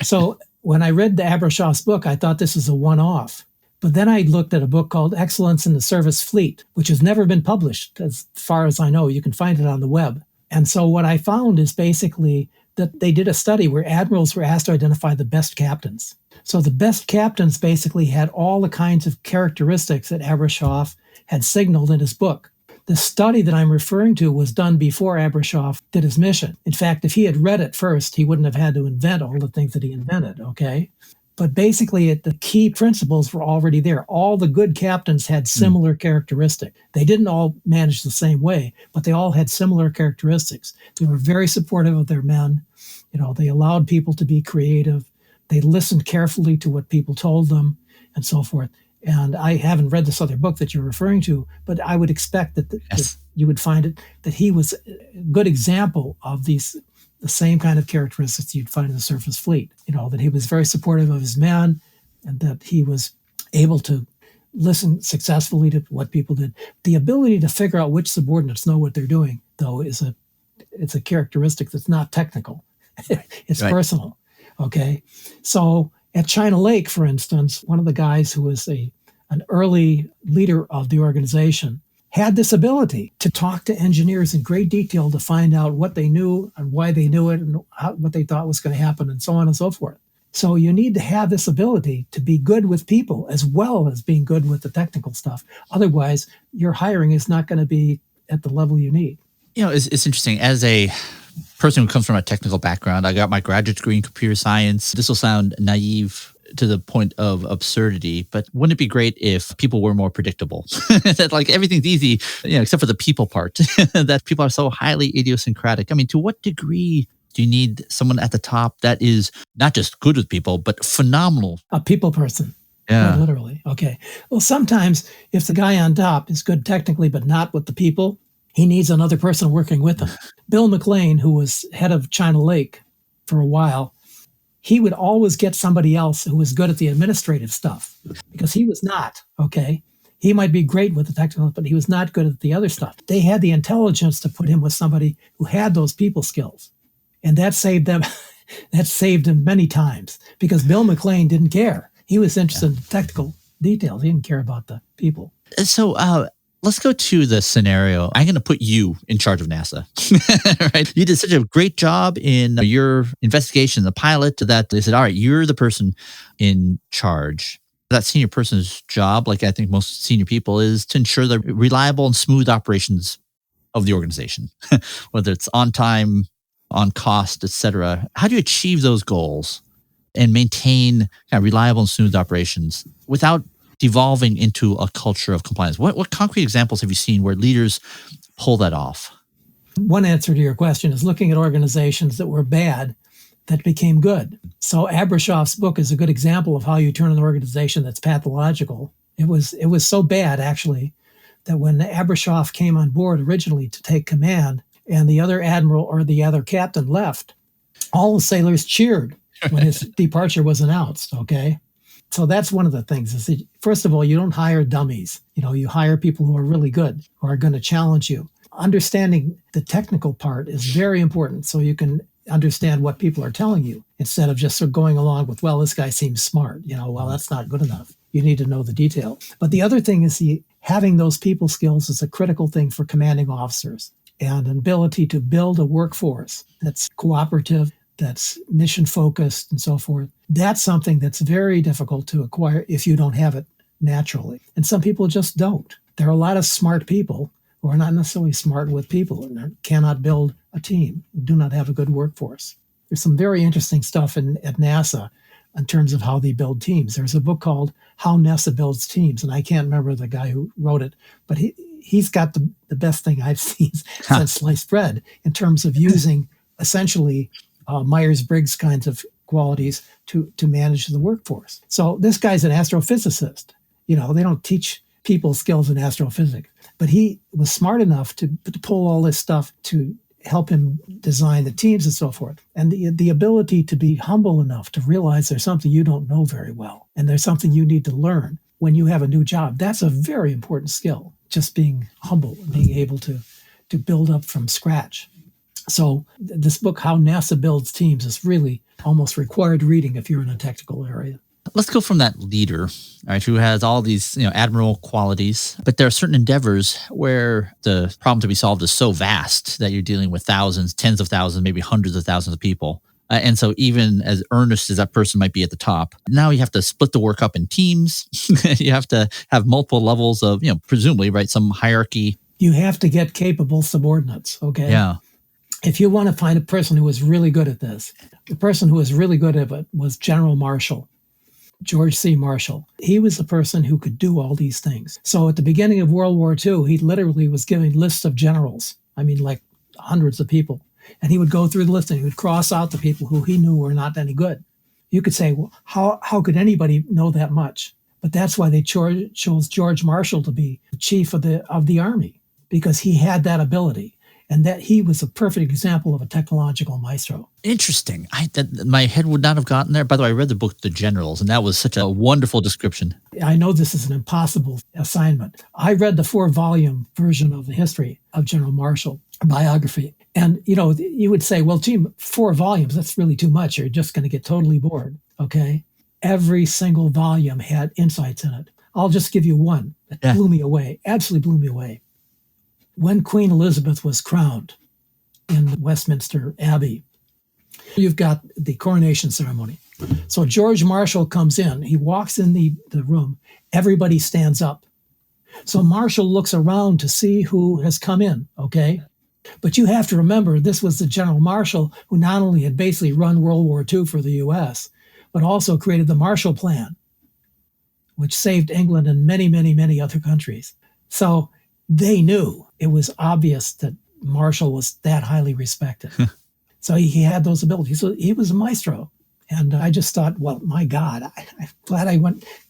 So when I read the Abrashoff's book, I thought this was a one-off. But then I looked at a book called Excellence in the Service Fleet, which has never been published. As far as I know, you can find it on the web. And so what I found is basically that they did a study where admirals were asked to identify the best captains. So the best captains basically had all the kinds of characteristics that Abrashoff had signaled in his book. The study that I'm referring to was done before Abrashoff did his mission. In fact, if he had read it first, he wouldn't have had to invent all the things that he invented, okay? But basically, the key principles were already there. All the good captains had similar characteristics. They didn't all manage the same way, but they all had similar characteristics. They were very supportive of their men. They allowed people to be creative. They listened carefully to what people told them, and so forth. And I haven't read this other book that you're referring to, but I would expect that you would find it that he was a good example of the same kind of characteristics you'd find in the surface fleet. That he was very supportive of his men and that he was able to listen successfully to what people did. The ability to figure out which subordinates know what they're doing, though, is it's a characteristic that's not technical. It's Right. personal. Okay. So at China Lake, for instance, one of the guys who was an early leader of the organization had this ability to talk to engineers in great detail to find out what they knew and why they knew it and what they thought was going to happen and so on and so forth. So you need to have this ability to be good with people as well as being good with the technical stuff. Otherwise, your hiring is not going to be at the level you need. It's interesting. As a person who comes from a technical background, I got my graduate degree in computer science. This will sound naive to the point of absurdity, but wouldn't it be great if people were more predictable? That like everything's easy, except for the people part, that people are so highly idiosyncratic. I mean, to what degree do you need someone at the top that is not just good with people, but phenomenal? A people person. Yeah. Literally. Okay. Well, sometimes if the guy on top is good technically, but not with the people, he needs another person working with him. Bill McLean, who was head of China Lake for a while, he would always get somebody else who was good at the administrative stuff because he was not, okay? He might be great with the technical, but he was not good at the other stuff. They had the intelligence to put him with somebody who had those people skills. And that saved them. That saved him many times because Bill McLean didn't care. He was interested in the technical details. He didn't care about the people. So let's go to the scenario. I'm going to put you in charge of NASA. Right? You did such a great job in your investigation, the pilot, that they said, all right, you're the person in charge. That senior person's job, like I think most senior people, is to ensure the reliable and smooth operations of the organization, whether it's on time, on cost, et cetera. How do you achieve those goals and maintain kind of reliable and smooth operations without devolving into a culture of compliance? What concrete examples have you seen where leaders pull that off? One answer to your question is looking at organizations that were bad that became good. So Abrashoff's book is a good example of how you turn an organization that's pathological. It was so bad, actually, that when Abrashoff came on board originally to take command and the other admiral or the other captain left, all the sailors cheered when his departure was announced, okay? So that's one of the things is that, first of all, you don't hire dummies. You hire people who are really good, who are going to challenge you. Understanding the technical part is very important so you can understand what people are telling you instead of just sort of going along with, well, this guy seems smart. Well, that's not good enough. You need to know the detail. But the other thing is having those people skills is a critical thing for commanding officers and an ability to build a workforce that's cooperative, that's mission focused and so forth. That's something that's very difficult to acquire if you don't have it naturally. And some people just don't. There are a lot of smart people who are not necessarily smart with people and cannot build a team, do not have a good workforce. There's some very interesting stuff at NASA in terms of how they build teams. There's a book called How NASA Builds Teams, and I can't remember the guy who wrote it, but he's got the best thing I've seen since sliced bread in terms of using essentially Myers-Briggs kinds of qualities to manage the workforce. So this guy's an astrophysicist. They don't teach people skills in astrophysics, but he was smart enough to pull all this stuff to help him design the teams and so forth. And the ability to be humble enough to realize there's something you don't know very well and there's something you need to learn when you have a new job. That's a very important skill, just being humble and being able to build up from scratch. So this book, How NASA Builds Teams, is really almost required reading if you're in a technical area. Let's go from that leader, right, who has all these, admiral qualities, but there are certain endeavors where the problem to be solved is so vast that you're dealing with thousands, tens of thousands, maybe hundreds of thousands of people. And so even as earnest as that person might be at the top, now you have to split the work up in teams. You have to have multiple levels of, presumably, right, some hierarchy. You have to get capable subordinates, okay? Yeah. If you want to find a person who is really good at this, the person who was really good at it was General Marshall, George C. Marshall. He was the person who could do all these things. So at the beginning of World War II, he literally was giving lists of generals. I mean, like hundreds of people. And he would go through the list and he would cross out the people who he knew were not any good. You could say, well, how could anybody know that much? But that's why they chose George Marshall to be the chief of the army, because he had that ability. And that he was a perfect example of a technological maestro. Interesting. My head would not have gotten there. By the way, I read the book, The Generals, and that was such a wonderful description. I know this is an impossible assignment. I read the 4-volume version of the history of General Marshall biography, And, you would say, well, gee, 4 volumes, that's really too much. You're just going to get totally bored. Okay. Every single volume had insights in it. I'll just give you one that blew me away, absolutely blew me away. When Queen Elizabeth was crowned in Westminster Abbey, you've got the coronation ceremony. So George Marshall comes in, he walks in the room, everybody stands up. So Marshall looks around to see who has come in, okay? But you have to remember, this was the General Marshall who not only had basically run World War II for the U.S., but also created the Marshall Plan, which saved England and many, many, many other countries. So they knew, it was obvious that Marshall was that highly respected. So he had those abilities. So he was a maestro. And I just thought, well, my God, I'm glad I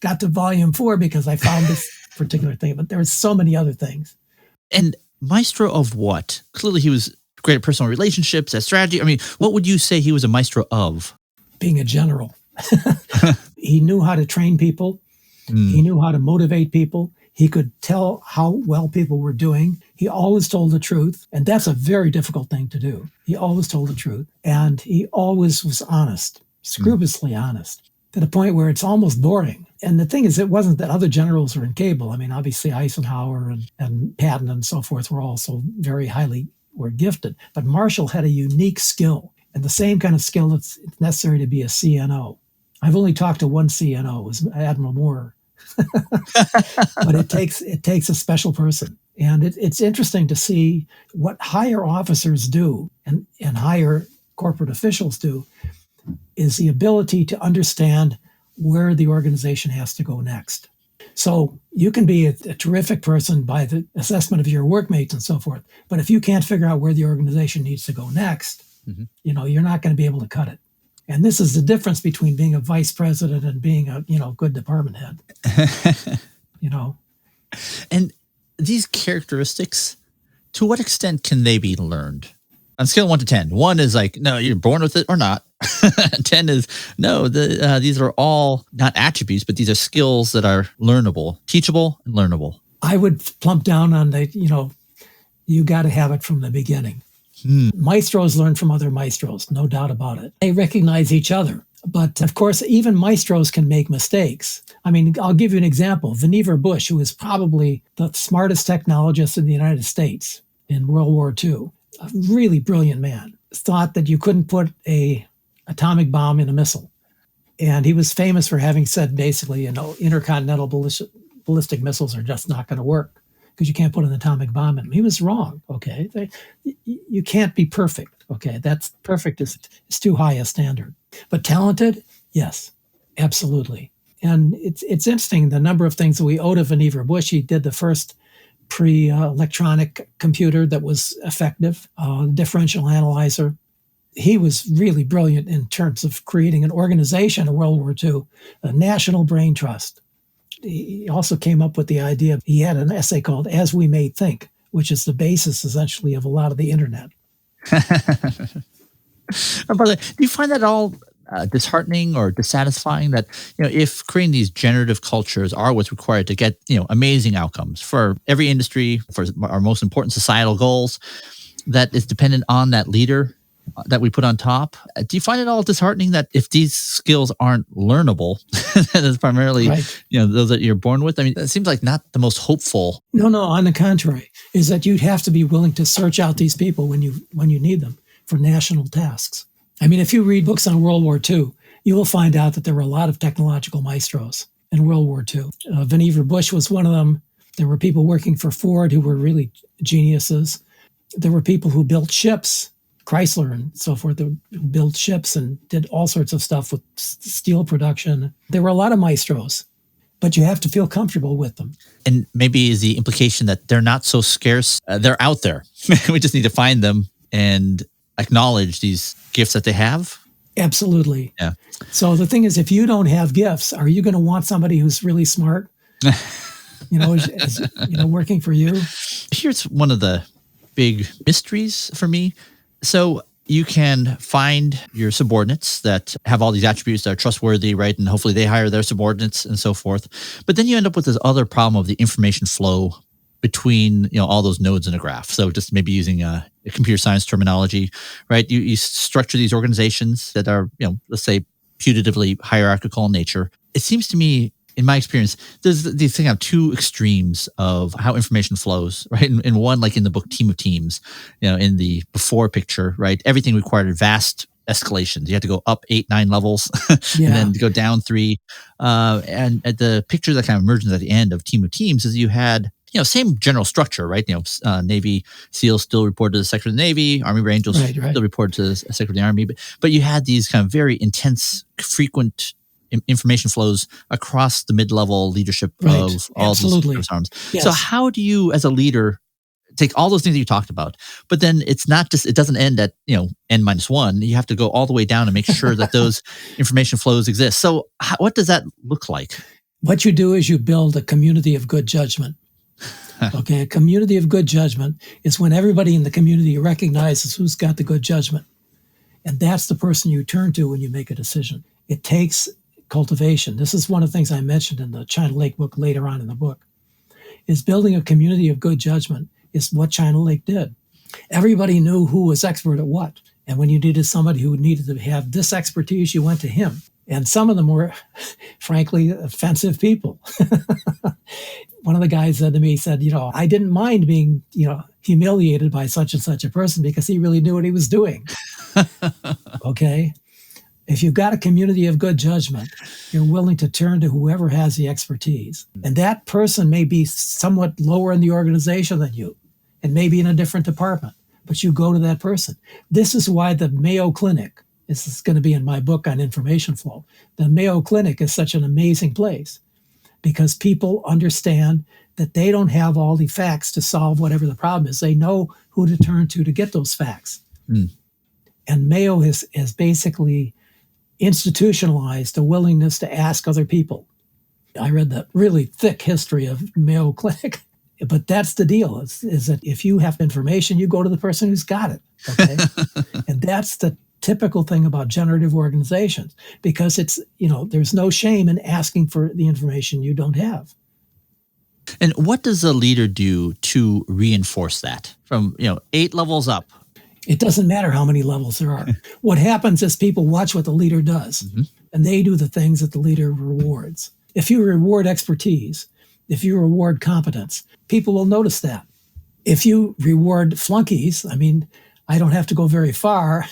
got to volume 4 because I found this particular thing. But there were so many other things. And maestro of what? Clearly he was great at personal relationships, at strategy. I mean, what would you say he was a maestro of? Being a general. He knew how to train people. He knew how to motivate people. He could tell how well people were doing. He always told the truth. And that's a very difficult thing to do. He always told the truth. And he always was honest, scrupulously honest, to the point where it's almost boring. And the thing is, it wasn't that other generals were incapable. I mean, obviously Eisenhower and Patton and so forth were also were gifted. But Marshall had a unique skill, and the same kind of skill that's necessary to be a CNO. I've only talked to one CNO, it was Admiral Moore. But it takes a special person. And it's interesting to see what higher officers do and higher corporate officials do, is the ability to understand where the organization has to go next. So you can be a terrific person by the assessment of your workmates and so forth, but if you can't figure out where the organization needs to go next, you're not going to be able to cut it. And this is the difference between being a vice president and being a good department head. And these characteristics, to what extent can they be learned? On a scale of 1 to 10, 1 is like, no, you're born with it or not. 10 is, no, these are all not attributes, but these are skills that are learnable, teachable and learnable. I would plump down on you got to have it from the beginning. Maestros learn from other maestros, no doubt about it. They recognize each other. But of course, even maestros can make mistakes. I mean, I'll give you an example. Vannevar Bush, who was probably the smartest technologist in the United States in World War II, a really brilliant man, thought that you couldn't put a atomic bomb in a missile. And he was famous for having said, basically, intercontinental ballistic missiles are just not going to work because you can't put an atomic bomb in them. He was wrong, okay? You can't be perfect, okay? That's perfect is too high a standard. But talented, yes, absolutely. And it's interesting, the number of things that we owe to Vannevar Bush. He did the first pre-electronic computer that was effective, differential analyzer. He was really brilliant in terms of creating an organization in World War II, a National Brain Trust. He also came up with the idea, he had an essay called As We May Think, which is the basis essentially of a lot of the internet. Brother, do you find that all disheartening or dissatisfying that, if creating these generative cultures are what's required to get, amazing outcomes for every industry, for our most important societal goals, that is dependent on that leader that we put on top? Do you find it all disheartening that if these skills aren't learnable, that it's primarily, right, those that you're born with? I mean, it seems like not the most hopeful. No, on the contrary, is that you'd have to be willing to search out these people when you need them for national tasks. I mean, if you read books on World War II, you will find out that there were a lot of technological maestros in World War II. Vannevar Bush was one of them. There were people working for Ford who were really geniuses. There were people who built ships, Chrysler and so forth, who built ships and did all sorts of stuff with steel production. There were a lot of maestros, but you have to feel comfortable with them. And maybe is the implication that they're not so scarce. They're out there. We just need to find them and acknowledge these gifts that they have. Absolutely. Yeah. So the thing is, if you don't have gifts, are you going to want somebody who's really smart, working for you? Here's one of the big mysteries for me. So you can find your subordinates that have all these attributes that are trustworthy, right? And hopefully they hire their subordinates and so forth. But then you end up with this other problem of the information flow between all those nodes in a graph. So just maybe using computer science terminology, right? You structure these organizations that are, let's say putatively hierarchical in nature. It seems to me, in my experience, there's these things have two extremes of how information flows, right? In one, like in the book Team of Teams, in the before picture, right? Everything required vast escalations. You had to go up 8, 9 levels and then go down 3. And at the picture that kind of emerges at the end of Team of Teams is you had, same general structure, right? Navy SEALs still report to the Secretary of the Navy, Army Rangers still report to the Secretary of the Army. But you had these kind of very intense, frequent information flows across the mid-level leadership of all these service arms. Yes. So how do you, as a leader, take all those things that you talked about, but then it doesn't end at, N-1. You have to go all the way down and make sure that those information flows exist. So what does that look like? What you do is you build a community of good judgment. Okay, a community of good judgment is when everybody in the community recognizes who's got the good judgment. And that's the person you turn to when you make a decision. It takes cultivation. This is one of the things I mentioned in the China Lake book later on in the book, is building a community of good judgment is what China Lake did. Everybody knew who was expert at what. And when you needed somebody who needed to have this expertise, you went to him. And some of them were, frankly, offensive people. One of the guys said to me, I didn't mind being, humiliated by such and such a person because he really knew what he was doing. Okay? If you've got a community of good judgment, you're willing to turn to whoever has the expertise. And that person may be somewhat lower in the organization than you, and maybe in a different department, but you go to that person. This is why the Mayo Clinic, this is going to be in my book on information flow, the Mayo Clinic is such an amazing place because people understand that they don't have all the facts to solve whatever the problem is. They know who to turn to get those facts. And Mayo has basically institutionalized a willingness to ask other people. I read that really thick history of Mayo Clinic, but that's the deal, is that if you have information, you go to the person who's got it, okay? And that's the typical thing about generative organizations, because it's, there's no shame in asking for the information you don't have. And what does a leader do to reinforce that from, 8 levels up? It doesn't matter how many levels there are. What happens is people watch what the leader does, and they do the things that the leader rewards. If you reward expertise, if you reward competence, people will notice that. If you reward flunkies, I don't have to go very far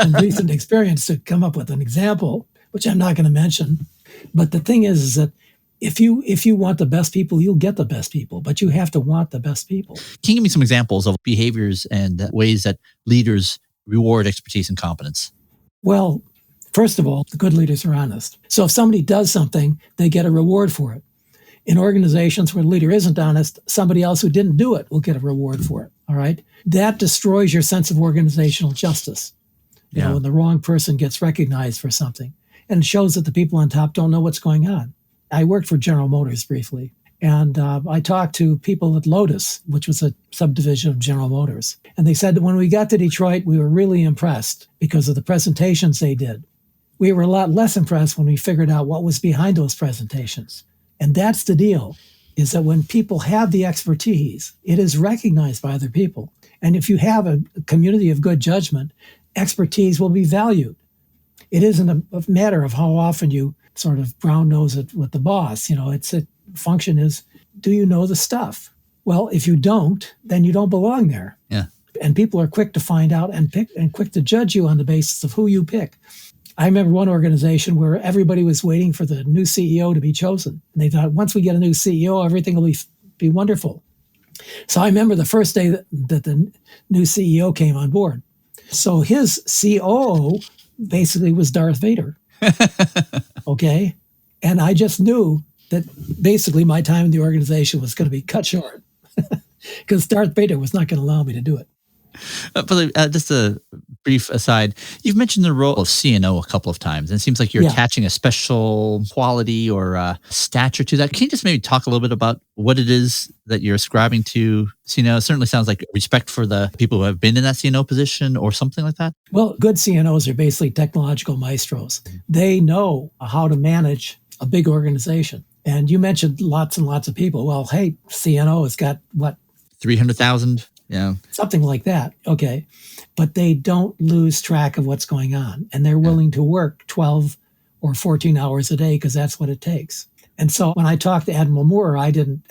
in recent experience to come up with an example, which I'm not going to mention. But the thing is that if you want the best people, you'll get the best people, but you have to want the best people. Can you give me some examples of behaviors and ways that leaders reward expertise and competence? Well, first of all, the good leaders are honest. So if somebody does something, they get a reward for it. In organizations where the leader isn't honest, somebody else who didn't do it will get a reward for it. All right? That destroys your sense of organizational justice. When the wrong person gets recognized for something. And it shows that the people on top don't know what's going on. I worked for General Motors briefly, and I talked to people at Lotus, which was a subdivision of General Motors. And they said that when we got to Detroit, we were really impressed because of the presentations they did. We were a lot less impressed when we figured out what was behind those presentations. And that's the deal, is that when people have the expertise, it is recognized by other people. And if you have a community of good judgment, expertise will be valued. It isn't a matter of how often you sort of brown nose it with the boss. It's a function is, do you know the stuff? Well, if you don't, then you don't belong there. Yeah. And people are quick to find out and quick to judge you on the basis of who you pick. I remember one organization where everybody was waiting for the new CEO to be chosen. And they thought, once we get a new CEO, everything will be wonderful. So I remember the first day that the new CEO came on board. So his COO basically was Darth Vader. Okay? And I just knew that basically my time in the organization was going to be cut short because Darth Vader was not going to allow me to do it. Just a brief aside, you've mentioned the role of CNO a couple of times, and it seems like you're attaching a special quality or stature to that. Can you just maybe talk a little bit about what it is that you're ascribing to CNO? It certainly sounds like respect for the people who have been in that CNO position or something like that. Well, good CNOs are basically technological maestros. They know how to manage a big organization. And you mentioned lots and lots of people. Well, hey, CNO has got what? 300,000 Yeah. Something like that. Okay. But they don't lose track of what's going on. And they're willing to work 12 or 14 hours a day because that's what it takes. And so when I talked to Admiral Moore, I didn't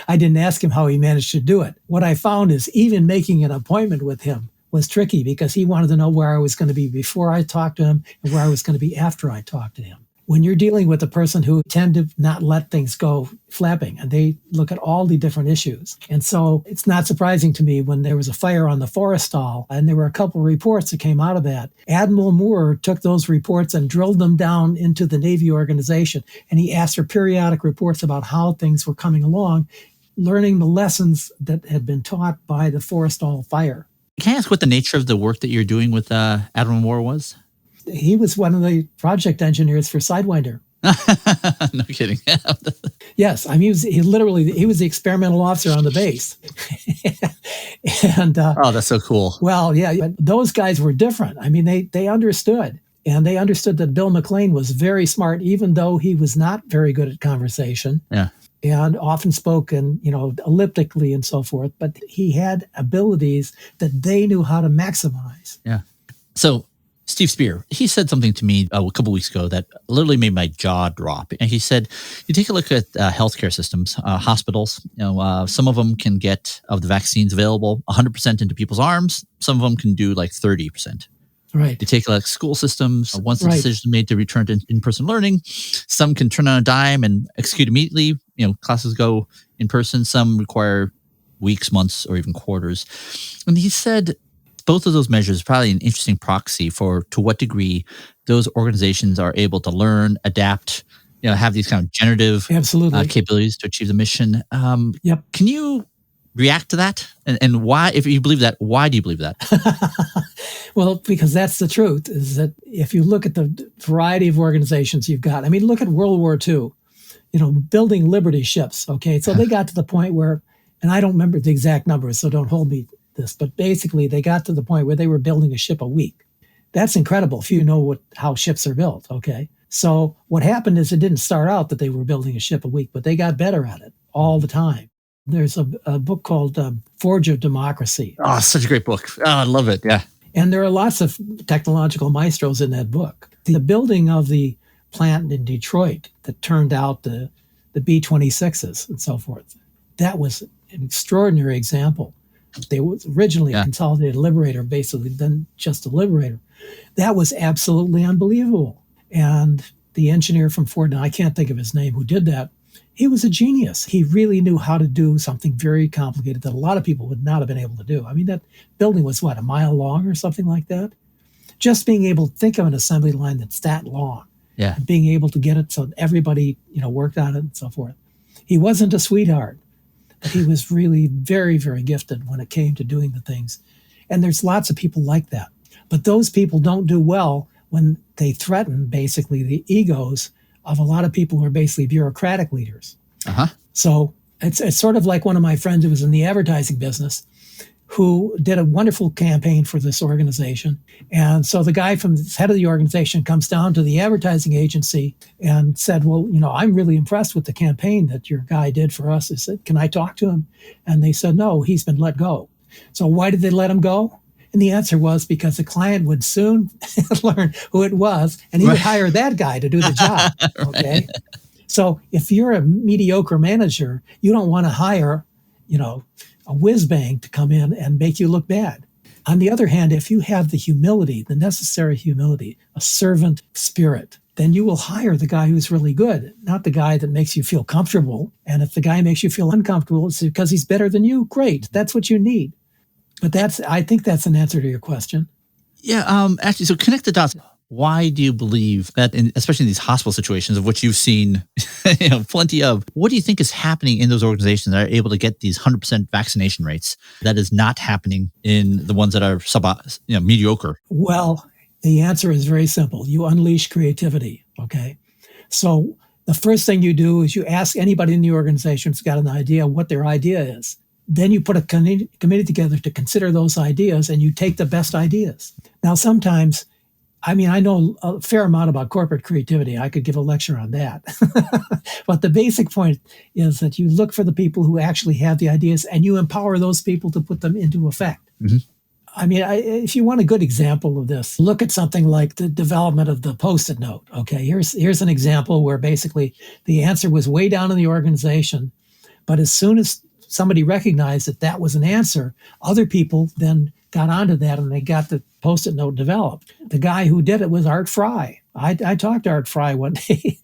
I didn't ask him how he managed to do it. What I found is even making an appointment with him was tricky because he wanted to know where I was going to be before I talked to him and where I was going to be after I talked to him. When you're dealing with a person who tend to not let things go flapping, and they look at all the different issues. And so it's not surprising to me when there was a fire on the Forrestal, and there were a couple of reports that came out of that. Admiral Moore took those reports and drilled them down into the Navy organization, and he asked for periodic reports about how things were coming along, learning the lessons that had been taught by the Forrestal fire. Can I ask what the nature of the work that you're doing with Admiral Moore was? He was one of the project engineers for Sidewinder. No kidding. Yes, I mean, he was the experimental officer on the base. And oh, that's so cool. Well, yeah, but those guys were different. I mean, they understood, and they understood that Bill McLean was very smart, even though he was not very good at conversation. Yeah. And often spoke elliptically and so forth, but he had abilities that they knew how to maximize. Yeah. So Steve Spear, he said something to me a couple weeks ago that literally made my jaw drop. And he said, you take a look at healthcare systems, hospitals, some of them can get of the vaccines available 100% into people's arms. Some of them can do like 30%. Right. You take like school systems, once the decision is made to return to in-person learning, some can turn on a dime and execute immediately. Classes go in person. Some require weeks, months, or even quarters. And he said both of those measures are probably an interesting proxy for to what degree those organizations are able to learn, adapt, have these kind of generative capabilities to achieve the mission. Yep. Can you react to that? And why, if you believe that, why do you believe that? Well, because that's the truth, is that if you look at the variety of organizations you've got, I mean, look at World War II, building Liberty ships, okay? So they got to the point where, and I don't remember the exact numbers, so don't hold me this, but basically they got to the point where they were building a ship a week. That's incredible if you know how ships are built, okay? So what happened is it didn't start out that they were building a ship a week, but they got better at it all the time. There's a book called Forge of Democracy. Oh, such a great book. Oh, I love it, yeah. And there are lots of technological maestros in that book. The building of the plant in Detroit that turned out the B-26s and so forth, that was an extraordinary example. They was originally a consolidated liberator, basically, then just a liberator. That was absolutely unbelievable. And the engineer from Ford, now I can't think of his name, who did that, he was a genius. He really knew how to do something very complicated that a lot of people would not have been able to do. I mean, that building was, a mile long or something like that? Just being able to think of an assembly line that's that long. Yeah. And being able to get it so everybody, worked on it and so forth. He wasn't a sweetheart, but he was really very, very gifted when it came to doing the things. And there's lots of people like that. But those people don't do well when they threaten, basically, the egos of a lot of people who are basically bureaucratic leaders. Uh-huh. So it's sort of like one of my friends who was in the advertising business who did a wonderful campaign for this organization. And so the guy from the head of the organization comes down to the advertising agency and said, well, I'm really impressed with the campaign that your guy did for us. I said, can I talk to him? And they said, no, he's been let go. So why did they let him go? And the answer was because the client would soon learn who it was, and he would hire that guy to do the job. Okay. Right. So if you're a mediocre manager, you don't want to hire, a whiz-bang to come in and make you look bad. On the other hand, if you have the humility, the necessary humility, a servant spirit, then you will hire the guy who's really good, not the guy that makes you feel comfortable. And if the guy makes you feel uncomfortable, it's because he's better than you. Great. That's what you need. But I think that's an answer to your question. Yeah. Actually, so connect the dots. Why do you believe that, especially in these hospital situations of which you've seen plenty of, what do you think is happening in those organizations that are able to get these 100% vaccination rates that is not happening in the ones that are mediocre? Well, the answer is very simple. You unleash creativity, okay? So the first thing you do is you ask anybody in the organization who's got an idea what their idea is. Then you put a committee together to consider those ideas, and you take the best ideas. Now, sometimes I mean, I know a fair amount about corporate creativity. I could give a lecture on that. But the basic point is that you look for the people who actually have the ideas and you empower those people to put them into effect. Mm-hmm. I mean, if you want a good example of this, look at something like the development of the Post-it note. Okay, here's an example where basically the answer was way down in the organization, but as soon as somebody recognized that that was an answer, other people then got onto that and they got the Post-it note developed. The guy who did it was Art Fry. I talked to Art Fry one day.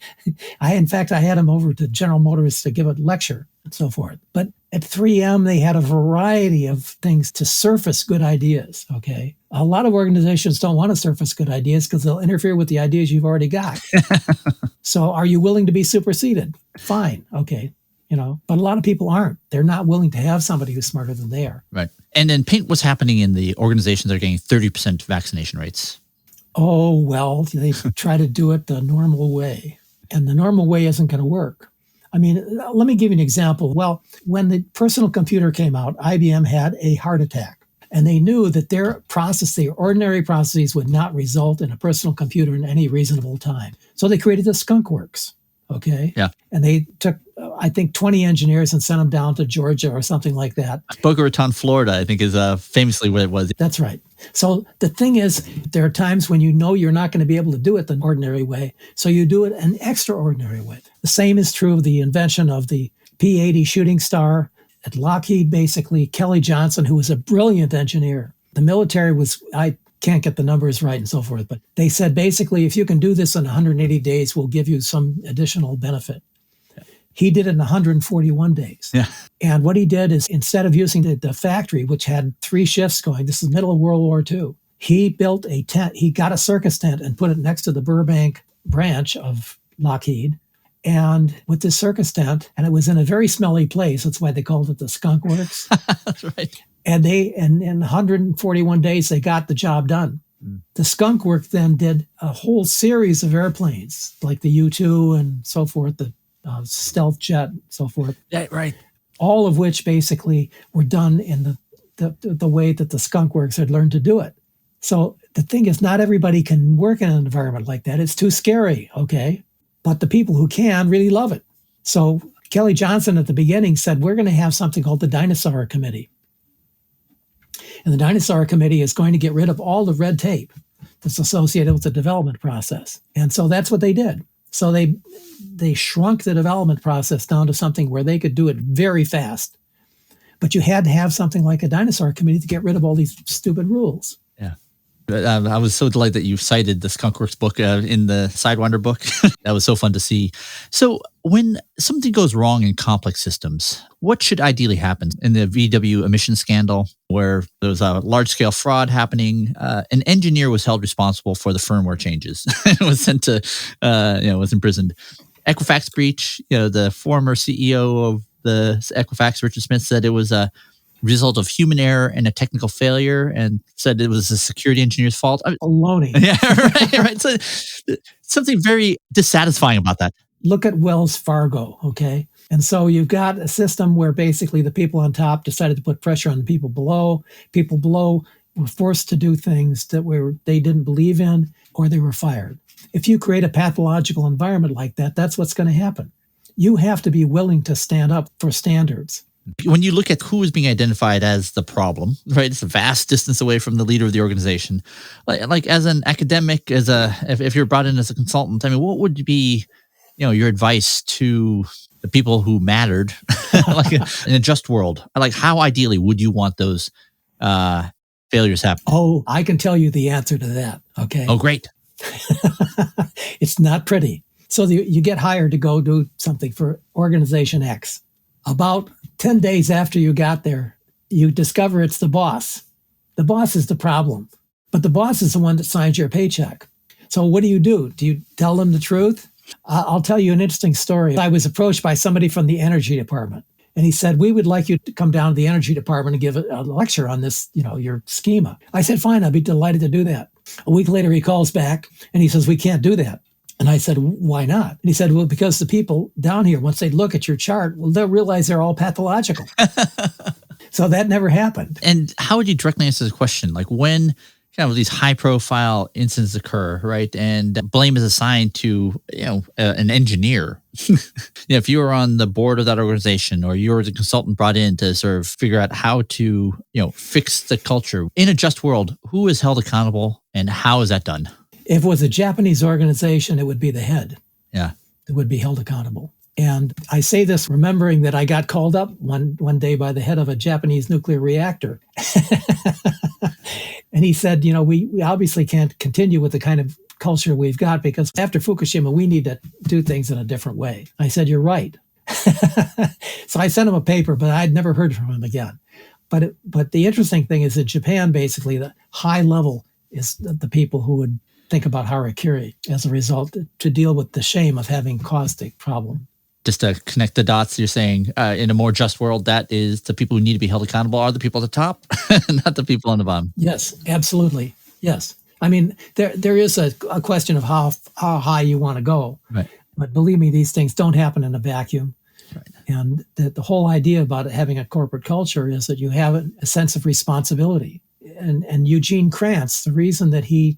In fact, I had him over to General Motors to give a lecture and so forth. But at 3M, they had a variety of things to surface good ideas, okay? A lot of organizations don't want to surface good ideas because they'll interfere with the ideas you've already got. So are you willing to be superseded? Fine, okay. But a lot of people aren't. They're not willing to have somebody who's smarter than they are. Right. And then paint what's happening in the organizations that are getting 30% vaccination rates. Oh, well, they try to do it the normal way. And the normal way isn't going to work. I mean, let me give you an example. Well, when the personal computer came out, IBM had a heart attack. And they knew that their ordinary processes would not result in a personal computer in any reasonable time. So they created the Skunk Works. Okay. Yeah. And they took, I think, 20 engineers and sent them down to Georgia or something like that. Boca Raton, Florida, I think is famously what it was. That's right. So the thing is, there are times when you know you're not going to be able to do it the ordinary way. So you do it an extraordinary way. The same is true of the invention of the P-80 shooting star at Lockheed, basically. Kelly Johnson, who was a brilliant engineer. The military I can't get the numbers right and so forth, but they said basically, if you can do this in 180 days, we'll give you some additional benefit. Yeah. He did it in 141 days. Yeah. And what he did is, instead of using the factory, which had 3 shifts going, this is middle of World War II, he built a tent. He got a circus tent and put it next to the Burbank branch of Lockheed. And with this circus tent, and it was in a very smelly place. That's why they called it the Skunk Works. That's right. And in 141 days, they got the job done. Mm. The Skunk Works then did a whole series of airplanes, like the U-2 and so forth, the stealth jet and so forth. Yeah, right. All of which basically were done in the way that the Skunk Works had learned to do it. So the thing is, not everybody can work in an environment like that. It's too scary, okay? But the people who can really love it. So Kelly Johnson at the beginning said, we're going to have something called the Dinosaur Committee. And the Dinosaur Committee is going to get rid of all the red tape that's associated with the development process. And so that's what they did. So they shrunk the development process down to something where they could do it very fast. But you had to have something like a Dinosaur Committee to get rid of all these stupid rules. Yeah. I was so delighted that you cited the Skunk Works book in the Sidewinder book. That was so fun to see. So when something goes wrong in complex systems, what should ideally happen? In the VW emission scandal, where there was a large-scale fraud happening, an engineer was held responsible for the firmware changes. It was sent to, was imprisoned. Equifax breach, the former CEO of the Equifax, Richard Smith, said it was a result of human error and a technical failure, and said it was a security engineer's fault. Baloney. Yeah, right. So something very dissatisfying about that. Look at Wells Fargo, okay? And so you've got a system where basically the people on top decided to put pressure on the people below. People below were forced to do things that they didn't believe in, or they were fired. If you create a pathological environment like that, that's what's going to happen. You have to be willing to stand up for standards. When you look at who is being identified as the problem, right? It's a vast distance away from the leader of the organization. Like as an academic, if you're brought in as a consultant, I mean, what would be, your advice to the people who mattered, like in a just world? Like, how ideally would you want those failures happen? Oh, I can tell you the answer to that. Okay. Oh, great. It's not pretty. So you get hired to go do something for Organization X. About 10 days after you got there, you discover it's the boss. The boss is the problem, but the boss is the one that signs your paycheck. So what do? Do you tell them the truth? I'll tell you an interesting story. I was approached by somebody from the energy department, and he said, we would like you to come down to the energy department and give a lecture on this, your schema. I said, fine, I'd be delighted to do that. A week later, he calls back and he says, we can't do that. And I said, why not? And he said, well, because the people down here, once they look at your chart, they'll realize they're all pathological. So that never happened. And how would you directly answer the question? Like, when kind of these high profile incidents occur, right? And blame is assigned to, an engineer. If you were on the board of that organization or you were the consultant brought in to sort of figure out how to, fix the culture in a just world, who is held accountable and how is that done? If it was a Japanese organization, it would be the head. Yeah. That would be held accountable. And I say this remembering that I got called up one day by the head of a Japanese nuclear reactor. And he said, we obviously can't continue with the kind of culture we've got because after Fukushima, we need to do things in a different way. I said, you're right. So I sent him a paper, but I'd never heard from him again. But the interesting thing is that Japan, basically, the high level is the people who would think about harakiri as a result to deal with the shame of having caused a problem. Just to connect the dots, you're saying in a more just world, that is the people who need to be held accountable are the people at the top, not the people on the bottom. Yes, absolutely. Yes. I mean, there is a question of how high you want to go. Right. But believe me, these things don't happen in a vacuum. Right. And the whole idea about having a corporate culture is that you have a sense of responsibility. And Eugene Kranz, the reason that he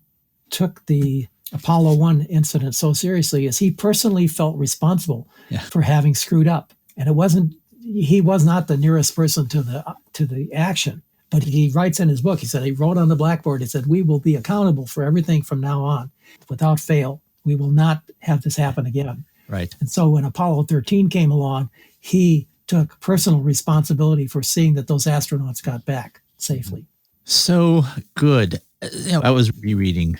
took the Apollo 1 incident so seriously is he personally felt responsible for having screwed up. And he was not the nearest person to the action. But he writes in his book, he wrote on the blackboard, he said, we will be accountable for everything from now on without fail. We will not have this happen again. Right. And so when Apollo 13 came along, he took personal responsibility for seeing that those astronauts got back safely. So good. I was rereading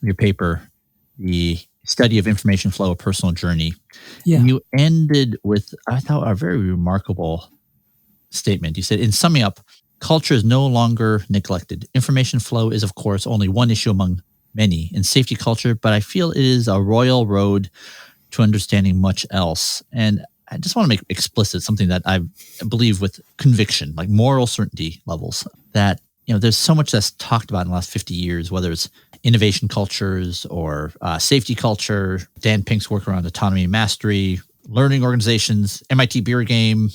your paper, The Study of Information Flow, A Personal Journey. Yeah. And you ended with, I thought, a very remarkable statement. You said, in summing up, culture is no longer neglected. Information flow is, of course, only one issue among many in safety culture, but I feel it is a royal road to understanding much else. And I just want to make explicit something that I believe with conviction, like moral certainty levels, that there's so much that's talked about in the last 50 years, whether it's innovation cultures or safety culture, Dan Pink's work around autonomy and mastery, learning organizations, MIT beer game,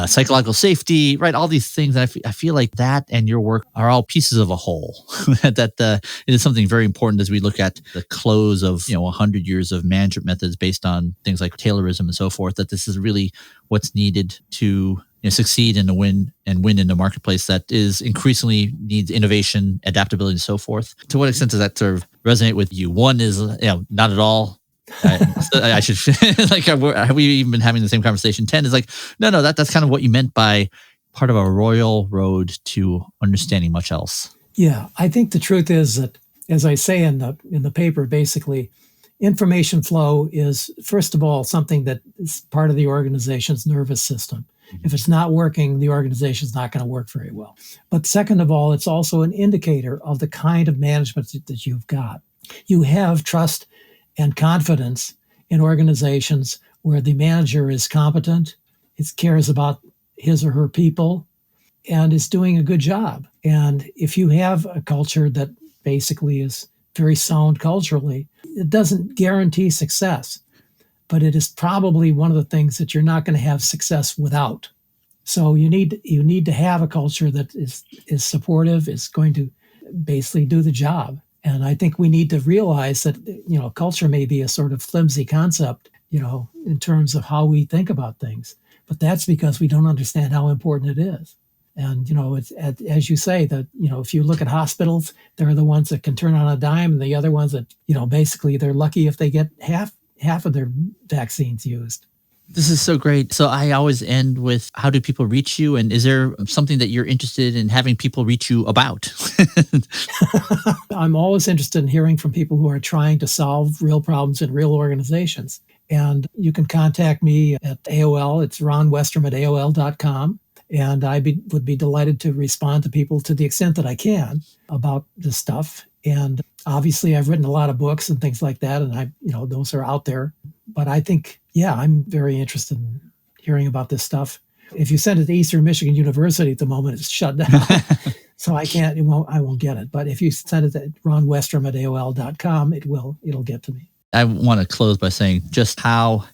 psychological safety, right? All these things. I feel like that and your work are all pieces of a whole. That it is something very important as we look at the close of 100 years of management methods based on things like Taylorism and so forth. That this is really what's needed to succeed and to win in the marketplace that is increasingly needs innovation, adaptability, and so forth. To what extent does that sort of resonate with you? One is, not at all. I should have we even been having the same conversation? 10 is like, no, that's kind of what you meant by part of a royal road to understanding much else. Yeah, I think the truth is that, as I say in the paper, basically, information flow is, first of all, something that is part of the organization's nervous system. If it's not working, the organization's not going to work very well. But second of all, it's also an indicator of the kind of management that you've got. You have trust and confidence in organizations where the manager is competent, cares about his or her people, and is doing a good job. And if you have a culture that basically is very sound culturally, it doesn't guarantee success, but it is probably one of the things that you're not going to have success without. So you need to have a culture that is supportive, is going to basically do the job. And I think we need to realize that, culture may be a sort of flimsy concept, in terms of how we think about things. But that's because we don't understand how important it is. And, it's as you say, that, if you look at hospitals, they're the ones that can turn on a dime, and the other ones that, basically they're lucky if they get half of their vaccines used. This is so great. So I always end with, how do people reach you? And is there something that you're interested in having people reach you about? I'm always interested in hearing from people who are trying to solve real problems in real organizations. And you can contact me at AOL. It's ronwestrum@aol.com. And I would be delighted to respond to people to the extent that I can about this stuff. And obviously, I've written a lot of books and things like that, and those are out there. But I think, I'm very interested in hearing about this stuff. If you send it to Eastern Michigan University at the moment, it's shut down, so I won't get it. But if you send it to ronwestrum@aol.com, it'll get to me. I want to close by saying just how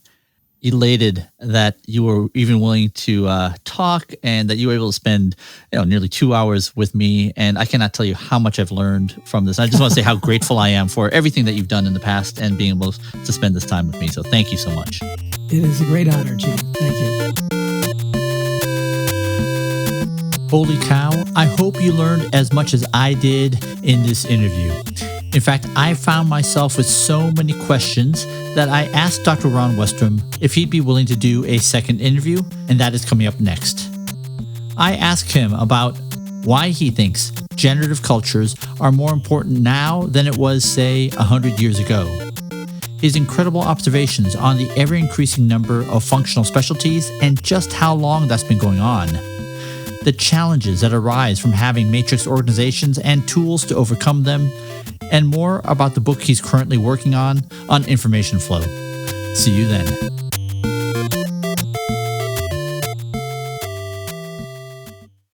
elated that you were even willing to talk and that you were able to spend nearly 2 hours with me. And I cannot tell you how much I've learned from this. I just want to say how grateful I am for everything that you've done in the past and being able to spend this time with me. So thank you so much. It is a great honor, Gene. Thank you. Holy cow, I hope you learned as much as I did in this interview. In fact, I found myself with so many questions that I asked Dr. Ron Westrum if he'd be willing to do a second interview, and that is coming up next. I asked him about why he thinks generative cultures are more important now than it was, say, 100 years ago. His incredible observations on the ever-increasing number of functional specialties and just how long that's been going on. The challenges that arise from having matrix organizations and tools to overcome them, and more about the book he's currently working on information flow. See you then.